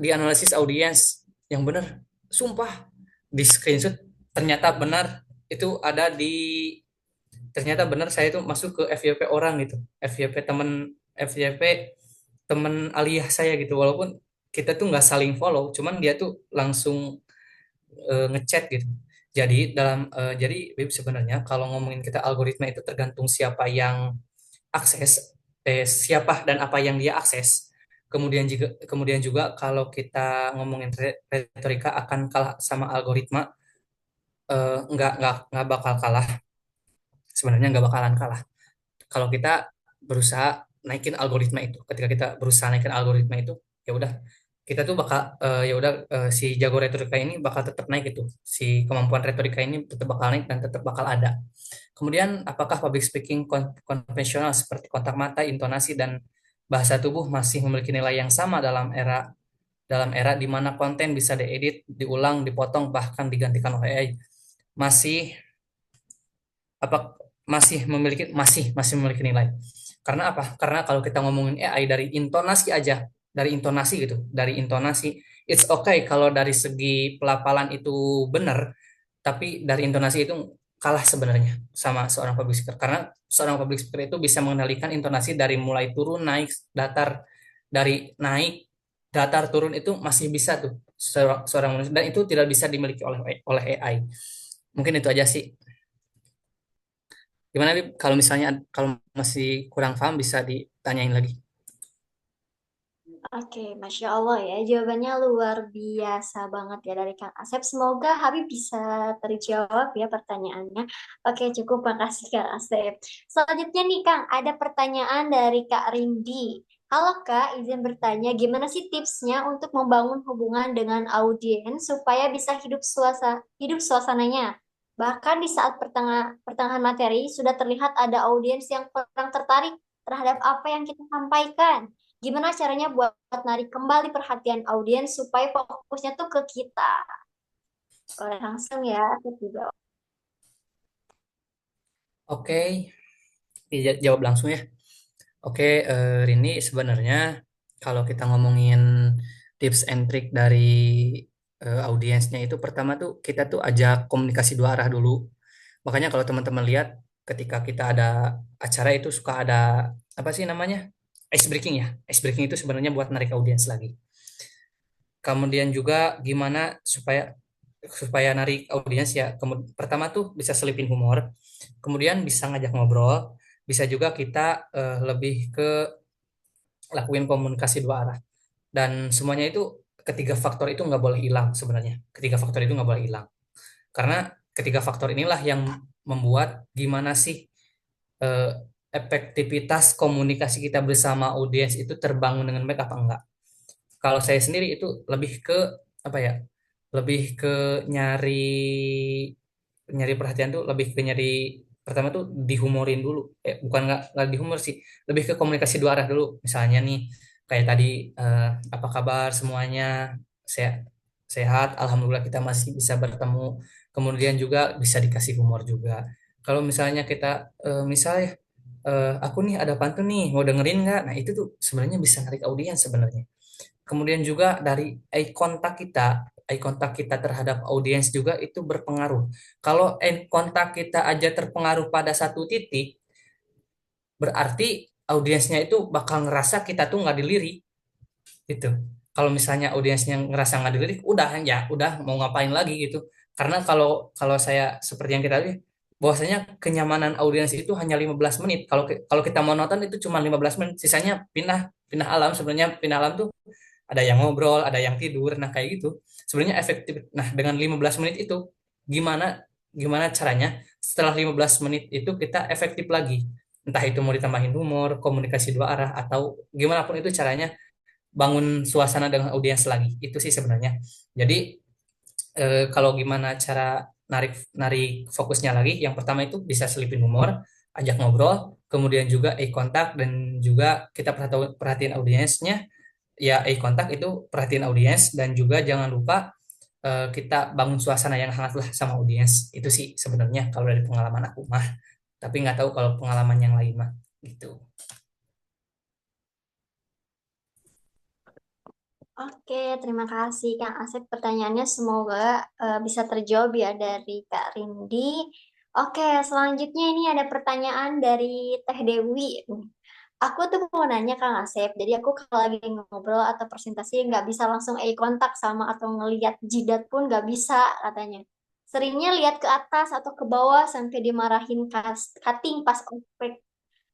Di analisis audiens yang benar, sumpah di screenshot ternyata benar itu ada di ternyata benar saya itu masuk ke FYP orang gitu FYP temen aliyah saya gitu walaupun kita tuh nggak saling follow cuman dia tuh langsung ngechat gitu jadi Bib sebenarnya kalau ngomongin kita algoritma itu tergantung siapa yang akses siapa dan apa yang dia akses kemudian juga kalau kita ngomongin retorika akan kalah sama algoritma nggak bakal kalah sebenarnya nggak bakalan kalah kalau kita berusaha naikin algoritma itu ketika kita berusaha naikin algoritma itu ya udah kita tuh bakal ya udah si jago retorika ini bakal tetap naik itu si kemampuan retorika ini tetap bakal naik dan tetap bakal ada kemudian apakah public speaking konvensional seperti kontak mata intonasi dan bahasa tubuh masih memiliki nilai yang sama dalam era di mana konten bisa diedit diulang dipotong bahkan digantikan oleh AI masih apa masih memiliki nilai. Karena apa? Karena kalau kita ngomongin AI dari intonasi aja, dari intonasi gitu, dari intonasi, it's okay kalau dari segi pelafalan itu benar, tapi dari intonasi itu kalah sebenarnya sama seorang public speaker. Karena seorang public speaker itu bisa mengendalikan intonasi dari mulai turun, naik, datar, dari naik, datar, turun itu masih bisa tuh seorang manusia dan itu tidak bisa dimiliki oleh AI. Mungkin itu aja sih. Gimana, Bib? Kalau misalnya kalau masih kurang paham bisa ditanyain lagi. Oke, Masya Allah ya. Jawabannya luar biasa banget ya dari Kang Asep. Semoga Habib bisa terjawab ya pertanyaannya. Oke, cukup. Makasih Kang Asep. Selanjutnya nih Kang, ada pertanyaan dari Kak Rindi. Halo Kak, izin bertanya, gimana sih tipsnya untuk membangun hubungan dengan audiens supaya bisa hidup suasananya? Bahkan di saat pertengahan materi, sudah terlihat ada audiens yang kurang tertarik terhadap apa yang kita sampaikan. Gimana caranya buat narik kembali perhatian audiens supaya fokusnya tuh ke kita? Boleh langsung ya, aku juga. Oke, jawab langsung ya. Oke, Rini sebenarnya kalau kita ngomongin tips and trick dari audiensnya itu pertama tuh kita tuh ajak komunikasi dua arah dulu. Makanya kalau teman-teman lihat ketika kita ada acara itu suka ada apa sih namanya? Ice breaking ya. Ice breaking itu sebenarnya buat narik audiens lagi. Kemudian juga gimana supaya supaya narik audiens ya. Pertama tuh bisa selipin humor, kemudian bisa ngajak ngobrol, bisa juga kita lebih ke lakuin komunikasi dua arah. Dan semuanya itu ketiga faktor itu nggak boleh hilang sebenarnya. Ketiga faktor itu nggak boleh hilang. Karena ketiga faktor inilah yang membuat gimana sih eh, efektivitas komunikasi kita bersama audiens itu terbangun dengan baik apa enggak. Kalau saya sendiri itu lebih ke apa ya? lebih ke nyari nyari perhatian tuh lebih ke nyari pertama tuh dihumorin dulu, bukan nggak dihumor sih, lebih ke komunikasi dua arah dulu. Misalnya nih kayak tadi, eh, apa kabar semuanya, sehat, sehat alhamdulillah, kita masih bisa bertemu. Kemudian juga bisa dikasih humor juga. Kalau misalnya kita, misalnya, aku nih ada pantun nih mau dengerin nggak, nah itu tuh sebenarnya bisa narik audiens sebenarnya. Kemudian juga dari eye contact kita terhadap audiens juga itu berpengaruh. Kalau eye contact kita aja terpengaruh pada satu titik, berarti audiensnya itu bakal ngerasa kita tuh nggak dilirik gitu. Kalau misalnya audiensnya ngerasa nggak dilirik, udah ya, udah mau ngapain lagi gitu. Karena kalau kalau saya seperti yang kita lihat, bahwasanya kenyamanan audiens itu hanya 15 menit. Kalau kita mau nonton itu cuma 15 menit, sisanya pindah pindah alam. Sebenarnya pindah alam tuh ada yang ngobrol, ada yang tidur. Nah, kayak gitu. Sebenarnya efektif. Nah, dengan 15 menit itu gimana gimana caranya setelah 15 menit itu kita efektif lagi. Entah itu mau ditambahin humor, komunikasi dua arah, atau gimana pun itu caranya bangun suasana dengan audiens lagi. Itu sih sebenarnya. Jadi, kalau gimana cara narik narik fokusnya lagi, yang pertama itu bisa selipin humor, ajak ngobrol, kemudian juga eye contact, dan juga kita perhatiin audiensnya. Ya, eye contact itu perhatiin audiens, dan juga jangan lupa, kita bangun suasana yang hangat lah sama audiens. Itu sih sebenarnya kalau dari pengalaman aku mah. Tapi nggak tahu kalau pengalaman yang lain mah gitu. Oke, terima kasih Kang Asep. Pertanyaannya semoga bisa terjawab ya dari Kak Rindi. Oke, selanjutnya ini ada pertanyaan dari Teh Dewi. Aku tuh mau nanya Kang Asep, jadi aku kalau lagi ngobrol atau presentasi nggak bisa langsung eye contact sama atau ngelihat jidat pun nggak bisa katanya. Seringnya lihat ke atas atau ke bawah sampai dimarahin cutting pas oprek.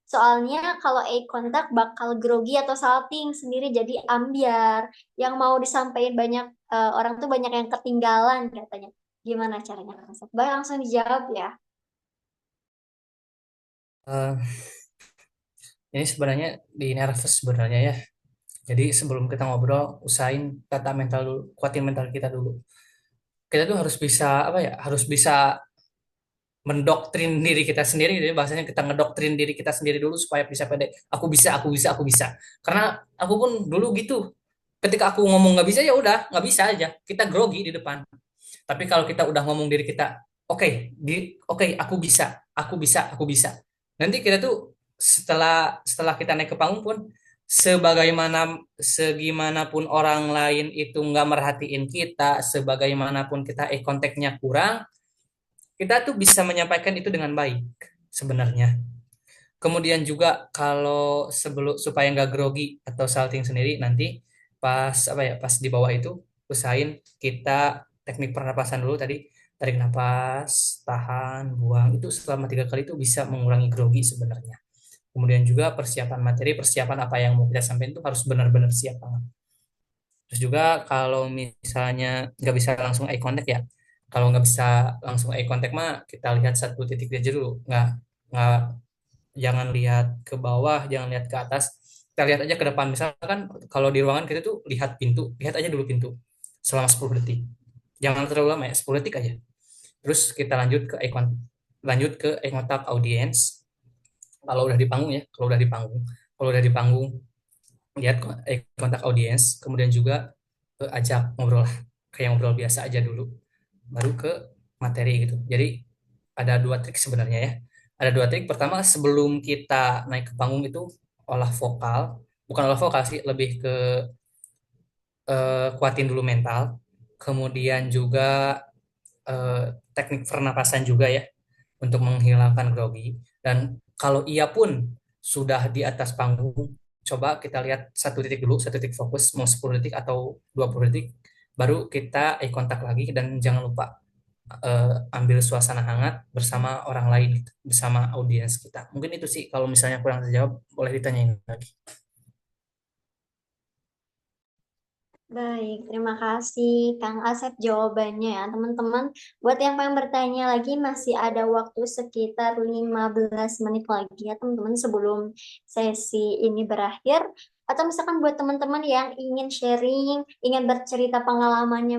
Soalnya kalau eye contact bakal grogi atau salting sendiri jadi ambiar. Yang mau disampaikan banyak orang tuh banyak yang ketinggalan katanya. Gimana caranya Kang Asep? Baik, langsung dijawab ya. Eh, ini sebenarnya di nervous sebenarnya ya. Jadi sebelum kita ngobrol, usahain tata mental dulu, kuatin mental kita dulu. Kita tuh harus bisa apa ya? Harus bisa mendoktrin diri kita sendiri. Jadi bahasanya kita ngedoktrin diri kita sendiri dulu supaya bisa pede. Aku bisa, aku bisa, aku bisa. Karena aku pun dulu gitu. Ketika aku ngomong nggak bisa, ya udah nggak bisa aja. Kita grogi di depan. Tapi kalau kita udah ngomong diri kita, oke, oke, aku bisa, aku bisa, aku bisa. Nanti kita tuh setelah setelah kita naik ke panggung pun, sebagaimana segimanapun orang lain itu nggak merhatiin kita, sebagaimanapun kita kontaknya kurang, kita tuh bisa menyampaikan itu dengan baik sebenarnya. Kemudian juga kalau sebelum supaya nggak grogi atau salting sendiri, nanti pas apa ya, pas di bawah itu usahain kita teknik pernapasan dulu tadi, tarik napas, tahan, buang, itu selama 3 kali itu bisa mengurangi grogi sebenarnya. Kemudian juga persiapan materi, persiapan apa yang mau kita sampaikan itu harus benar-benar siap banget. Terus juga kalau misalnya nggak bisa langsung eye contact ya, kalau nggak bisa langsung eye contact mah kita lihat satu titik aja dulu, nggak jangan lihat ke bawah, jangan lihat ke atas, kita lihat aja ke depan. Misalkan kalau di ruangan kita tuh lihat pintu, lihat aja dulu pintu selama 10 detik, jangan terlalu lama ya, 10 detik aja. Terus kita lanjut ke eye contact audience. Kalau udah di panggung ya, kalau udah di panggung, lihat eye contact audience, kemudian juga ajak ngobrol lah, kayak ngobrol biasa aja dulu, baru ke materi gitu. Jadi ada dua trik sebenarnya ya. Ada dua trik. Pertama, sebelum kita naik ke panggung itu olah vokal, bukan olah vokal sih, lebih ke kuatin dulu mental. Kemudian juga eh, teknik pernapasan juga ya untuk menghilangkan grogi. Dan kalau iya pun sudah di atas panggung, coba kita lihat satu titik dulu, satu titik fokus, mau 10 detik atau 20 detik, baru kita eye contact lagi, dan jangan lupa ambil suasana hangat bersama orang lain gitu, bersama audiens kita. Mungkin itu sih, kalau misalnya kurang terjawab boleh ditanyain lagi. Baik, terima kasih Kang Asep jawabannya ya teman-teman. Buat yang pengen bertanya lagi masih ada waktu sekitar 15 menit lagi ya teman-teman sebelum sesi ini berakhir. Atau misalkan buat teman-teman yang ingin sharing, ingin bercerita pengalamannya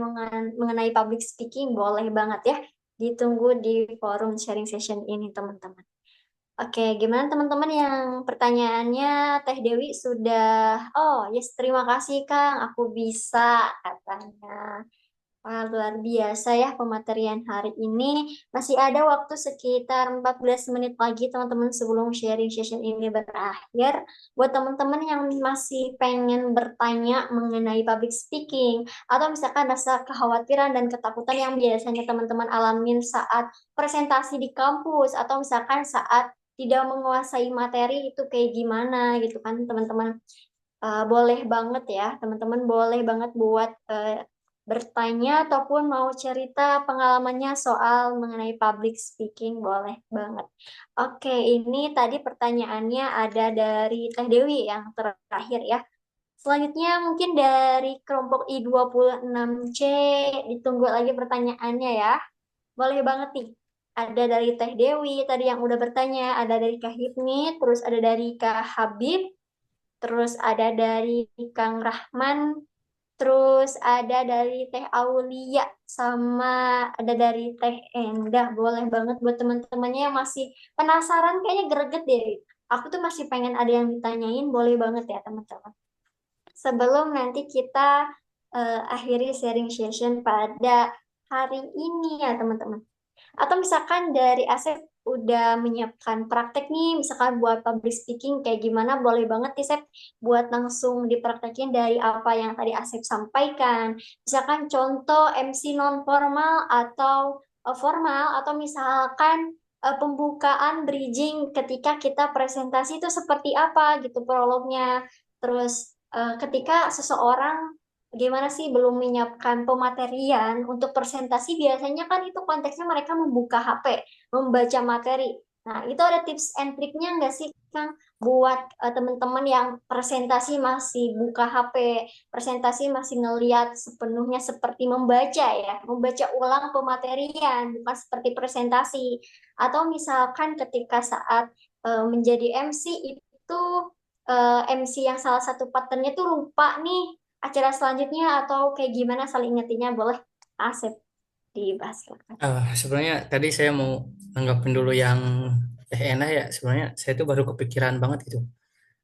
mengenai public speaking, boleh banget ya. Ditunggu di forum sharing session ini teman-teman. Oke, gimana teman-teman yang pertanyaannya Teh Dewi sudah, oh yes, terima kasih Kang, aku bisa katanya. Wah, luar biasa ya pematerian hari ini. Masih ada waktu sekitar 14 menit lagi teman-teman sebelum sharing session ini berakhir. Buat teman-teman yang masih pengen bertanya mengenai public speaking, atau misalkan rasa kekhawatiran dan ketakutan yang biasanya teman-teman alamin saat presentasi di kampus, atau misalkan saat tidak menguasai materi itu kayak gimana gitu kan teman-teman. Boleh banget ya, teman-teman boleh banget buat bertanya ataupun mau cerita pengalamannya soal mengenai public speaking, boleh banget. Oke, ini tadi pertanyaannya ada dari Teh Dewi yang terakhir ya. Selanjutnya mungkin dari kelompok I26C, ditunggu lagi pertanyaannya ya. Boleh banget nih. Ada dari Teh Dewi tadi yang udah bertanya, ada dari Kak Hipni, terus ada dari Kak Habib, terus ada dari Kang Rahman, terus ada dari Teh Aulia, sama ada dari Teh Endah. Boleh banget buat teman-temannya yang masih penasaran, kayaknya greget deh. Aku tuh masih pengen ada yang ditanyain, boleh banget ya teman-teman. Sebelum nanti kita akhiri sharing session pada hari ini ya teman-teman. Atau misalkan dari Asep udah menyiapkan praktek nih, misalkan buat public speaking kayak gimana, boleh banget nih Sep buat langsung dipraktekin dari apa yang tadi Asep sampaikan. Misalkan contoh MC non formal atau formal, atau misalkan pembukaan bridging ketika kita presentasi itu seperti apa gitu prolognya. Terus ketika seseorang gimana sih belum menyiapkan pematerian untuk presentasi, biasanya kan itu konteksnya mereka membuka HP, membaca materi. Nah, itu ada tips and triknya nggak sih, Kang, buat teman-teman yang presentasi masih buka HP, presentasi masih ngeliat sepenuhnya seperti membaca ya, membaca ulang pematerian, bukan seperti presentasi. Atau misalkan ketika saat menjadi MC itu MC yang salah satu partnernya tuh lupa nih acara selanjutnya atau kayak gimana saling ingetinnya, boleh Asep dibahas. Sebenarnya tadi saya mau nanggapin dulu yang enak ya. Sebenarnya saya tuh baru kepikiran banget gitu.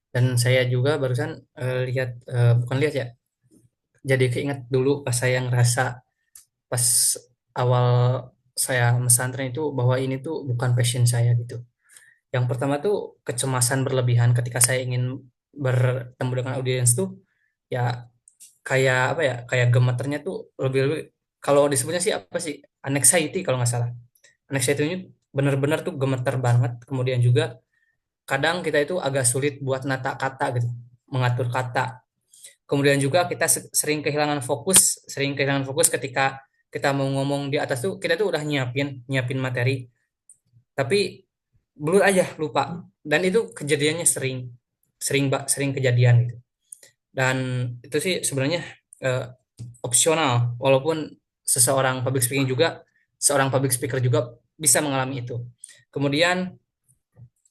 Dan saya juga barusan lihat, bukan lihat ya. Jadi keinget dulu pas saya ngerasa pas awal saya mesantren itu bahwa ini tuh bukan passion saya gitu. Yang pertama tuh kecemasan berlebihan ketika saya ingin bertemu dengan audiens tuh ya, kayak apa ya, kayak gemeternya tuh lebih-lebih, kalau disebutnya sih apa sih, anxiety kalau nggak salah. Anxiety ini benar-benar tuh gemeter banget. Kemudian juga kadang kita itu agak sulit buat nata kata gitu, mengatur kata. Kemudian juga kita sering kehilangan fokus ketika kita mau ngomong di atas tuh, kita tuh udah nyiapin nyiapin materi, tapi belum aja lupa. Dan itu kejadiannya sering sering kejadian gitu. Dan itu sih sebenarnya eh, opsional, walaupun seorang public speaker juga bisa mengalami itu. Kemudian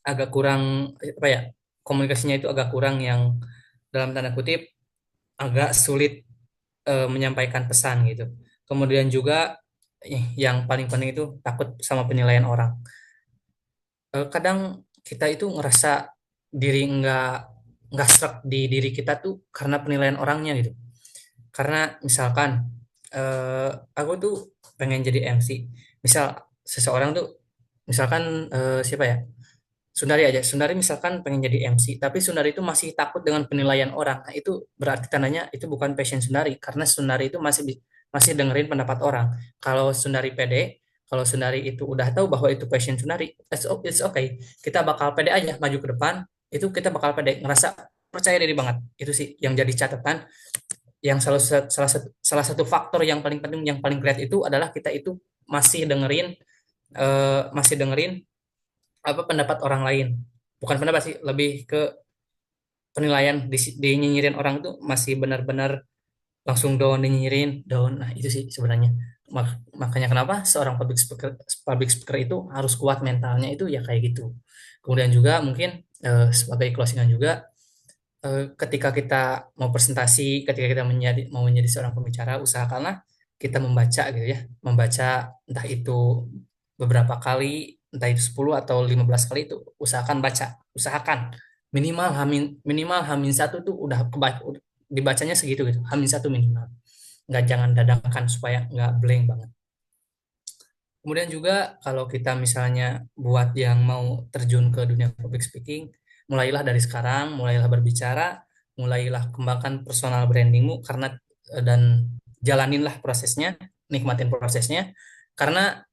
agak kurang apa ya, komunikasinya itu agak kurang, yang dalam tanda kutip agak sulit menyampaikan pesan gitu. Kemudian juga yang paling penting itu takut sama penilaian orang. Kadang kita itu ngerasa diri nggak serak di diri kita tuh karena penilaian orangnya gitu. Karena misalkan eh, aku tuh pengen jadi MC. Misal seseorang tuh, misalkan siapa ya? Sundari aja. Sundari misalkan pengen jadi MC, tapi Sundari itu masih takut dengan penilaian orang. Nah, itu berarti tandanya itu bukan passion Sundari, karena Sundari itu masih dengerin pendapat orang. Kalau Sundari pede, kalau Sundari itu udah tahu bahwa itu passion Sundari, it's okay. Kita bakal pede aja maju ke depan, itu kita bakal pede, ngerasa percaya diri banget. Itu sih yang jadi catatan, yang salah satu faktor yang paling penting, yang paling great itu adalah kita itu masih dengerin masih dengerin apa pendapat orang lain. Bukan pendapat sih, lebih ke penilaian, di nyinyirin orang itu masih benar-benar langsung down nyinyirin down. Nah itu sih sebenarnya. Makanya kenapa seorang public speaker itu harus kuat mentalnya itu ya kayak gitu. Kemudian juga mungkin sebagai closingan juga, ketika kita mau presentasi, ketika kita mau menjadi seorang pembicara, usahakanlah kita membaca gitu ya, membaca entah itu beberapa kali, entah itu 10 atau 15 kali itu usahakan baca, usahakan minimal hamin satu tuh udah dibacanya segitu gitu, hamin satu minimal, nggak jangan dadakan supaya nggak blank banget. Kemudian juga kalau kita misalnya buat yang mau terjun ke dunia public speaking, mulailah dari sekarang, mulailah berbicara, mulailah kembangkan personal brandingmu karena dan jalaninlah prosesnya, nikmatin prosesnya karena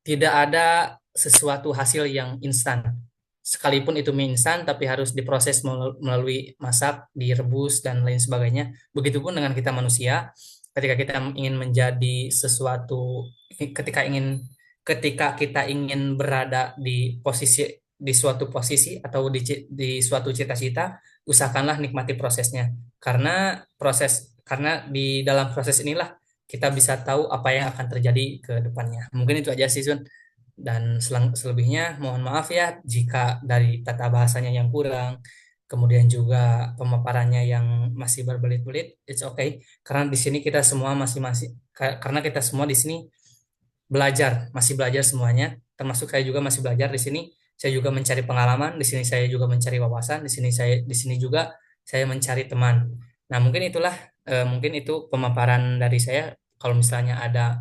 tidak ada sesuatu hasil yang instan. Sekalipun itu mie instan, tapi harus diproses melalui masak, direbus, dan lain sebagainya. Begitupun dengan kita manusia, ketika kita ingin menjadi sesuatu, ketika ingin ketika kita ingin berada di suatu posisi atau di suatu cita-cita, usahakanlah nikmati prosesnya. Karena di dalam proses inilah kita bisa tahu apa yang akan terjadi ke depannya. Mungkin itu aja sih, Sun. Dan selebihnya mohon maaf ya jika dari tata bahasanya yang kurang, kemudian juga pemaparannya yang masih berbelit-belit, it's okay. Karena di sini kita semua masih karena kita semua di sini belajar, masih belajar semuanya, termasuk saya juga masih belajar di sini. Saya juga mencari pengalaman, di sini saya juga mencari wawasan, di sini juga saya mencari teman. Nah, mungkin itu pemaparan dari saya. Kalau misalnya ada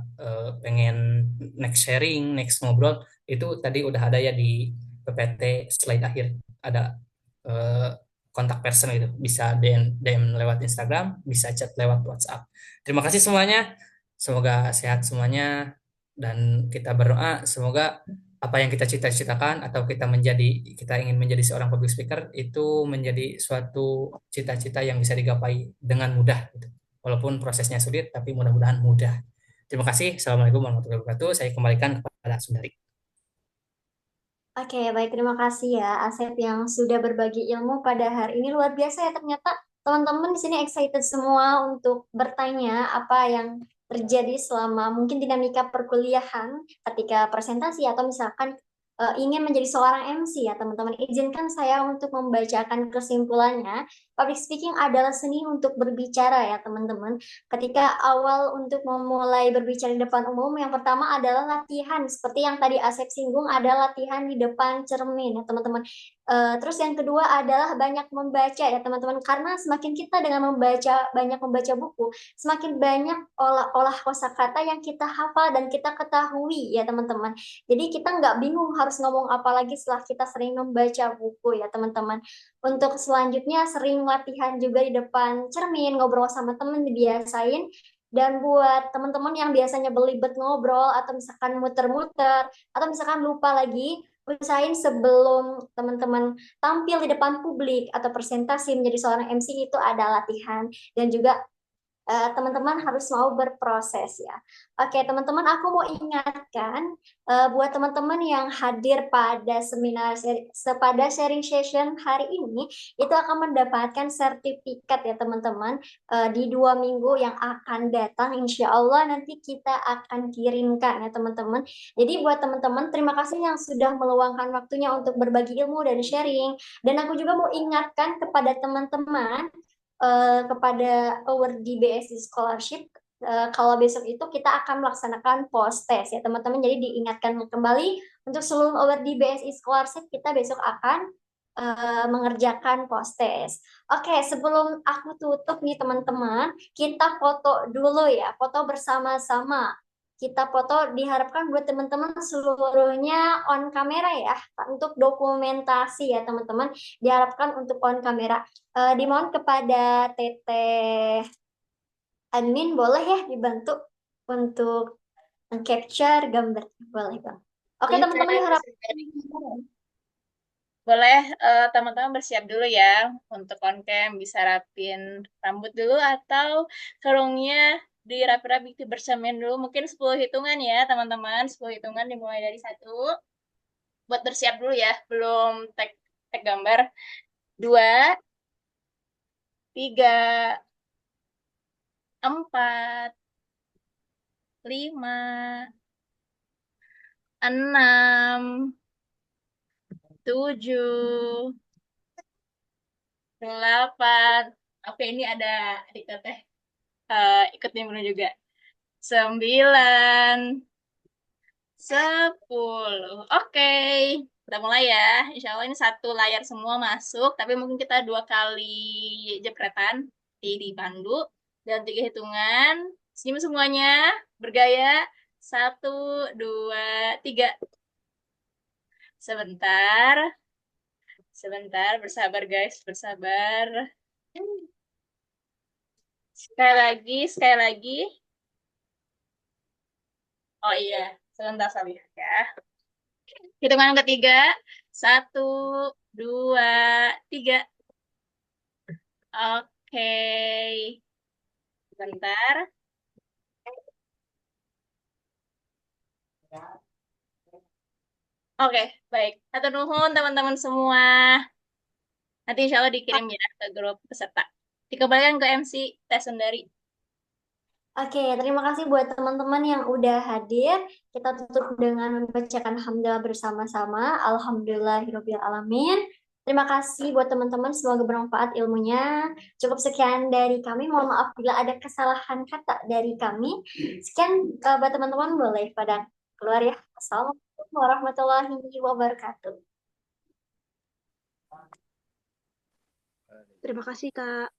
pengen next sharing, next ngobrol, itu tadi udah ada ya di PPT slide akhir, ada eh, kontak person itu, bisa DM lewat Instagram, bisa chat lewat WhatsApp. Terima kasih semuanya. Semoga sehat semuanya dan kita berdoa semoga apa yang kita cita-citakan atau kita ingin menjadi seorang public speaker itu menjadi suatu cita-cita yang bisa digapai dengan mudah gitu. Walaupun prosesnya sulit tapi mudah-mudahan mudah. Terima kasih. Assalamualaikum warahmatullahi wabarakatuh. Saya kembalikan kepada Sundari. Oke, baik, terima kasih ya Asep yang sudah berbagi ilmu pada hari ini. Luar biasa ya, ternyata teman-teman di sini excited semua untuk bertanya apa yang terjadi selama mungkin dinamika perkuliahan ketika presentasi atau misalkan ingin menjadi seorang MC ya teman-teman. Izinkan saya untuk membacakan kesimpulannya. Public speaking adalah seni untuk berbicara ya teman-teman. Ketika awal untuk memulai berbicara di depan umum, yang pertama adalah latihan. Seperti yang tadi Asep singgung, ada latihan di depan cermin ya teman-teman. Terus yang kedua adalah banyak membaca ya teman-teman. Karena semakin kita dengan banyak membaca buku, semakin banyak olah kosakata yang kita hafal dan kita ketahui ya teman-teman. Jadi kita nggak bingung harus ngomong apa lagi setelah kita sering membaca buku ya teman-teman. Untuk selanjutnya sering latihan juga di depan cermin, ngobrol sama temen dibiasain. Dan buat teman-teman yang biasanya belibet ngobrol atau misalkan muter-muter atau misalkan lupa lagi, usahain sebelum teman-teman tampil di depan publik atau presentasi menjadi seorang MC itu ada latihan dan juga teman-teman harus mau berproses ya. Oke, teman-teman, aku mau ingatkan buat teman-teman yang hadir pada pada sharing session hari ini, itu akan mendapatkan sertifikat ya teman-teman di 2 minggu yang akan datang. Insya Allah nanti kita akan kirimkan ya teman-teman. Jadi buat teman-teman, terima kasih yang sudah meluangkan waktunya untuk berbagi ilmu dan sharing. Dan aku juga mau ingatkan kepada teman-teman kepada awardee BSI Scholarship kalau besok itu kita akan melaksanakan post test ya teman-teman. Jadi diingatkan kembali untuk seluruh awardee BSI Scholarship kita besok akan mengerjakan post test. Oke, sebelum aku tutup nih teman-teman, kita foto dulu ya, foto bersama-sama. Kita foto diharapkan buat teman-teman seluruhnya on kamera ya, untuk dokumentasi ya teman-teman. Diharapkan untuk on kamera. Dimohon kepada Teteh admin boleh ya dibantu untuk capture gambar. Boleh Bang. Oke Ini teman-teman saya diharapkan. bersedia. Boleh teman-teman bersiap dulu ya untuk on cam, bisa rapin rambut dulu atau kerungnya dirapi-rapi bersamin dulu. Mungkin 10 hitungan ya teman-teman, 10 hitungan dimulai dari satu. Buat bersiap dulu ya, belum tag tag gambar. Dua, tiga, 4, 5, 6, 7, 8. Oke, ini ada adik teteh ikut nimbrung juga. 9, 10. Oke, kita mulai ya. Insya Allah ini satu layar semua masuk, tapi mungkin kita 2 kali jepretan dipandu dan 3 hitungan. Senyum semuanya, bergaya. 1, 2, 3. Sebentar, sebentar, bersabar guys, bersabar. Sekali lagi, sekali lagi. Oh iya, sebentar sabar ya. Hitungan ketiga, 1, 2, 3. Oke, sebentar. Oke, baik. Atur nuhun teman-teman semua. Nanti insya Allah dikirim ya ke grup peserta. Dikembalikan ke MC Teh Sundari. Oke, terima kasih buat teman-teman yang udah hadir. Kita tutup dengan membacakan hamdalah bersama-sama. Alhamdulillahirabbil alamin. Terima kasih buat teman-teman, semoga bermanfaat ilmunya. Cukup sekian dari kami. Mohon maaf bila ada kesalahan kata dari kami. Sekian buat teman-teman, boleh pada keluar ya. Assalamualaikum warahmatullahi wabarakatuh. Terima kasih, Kak.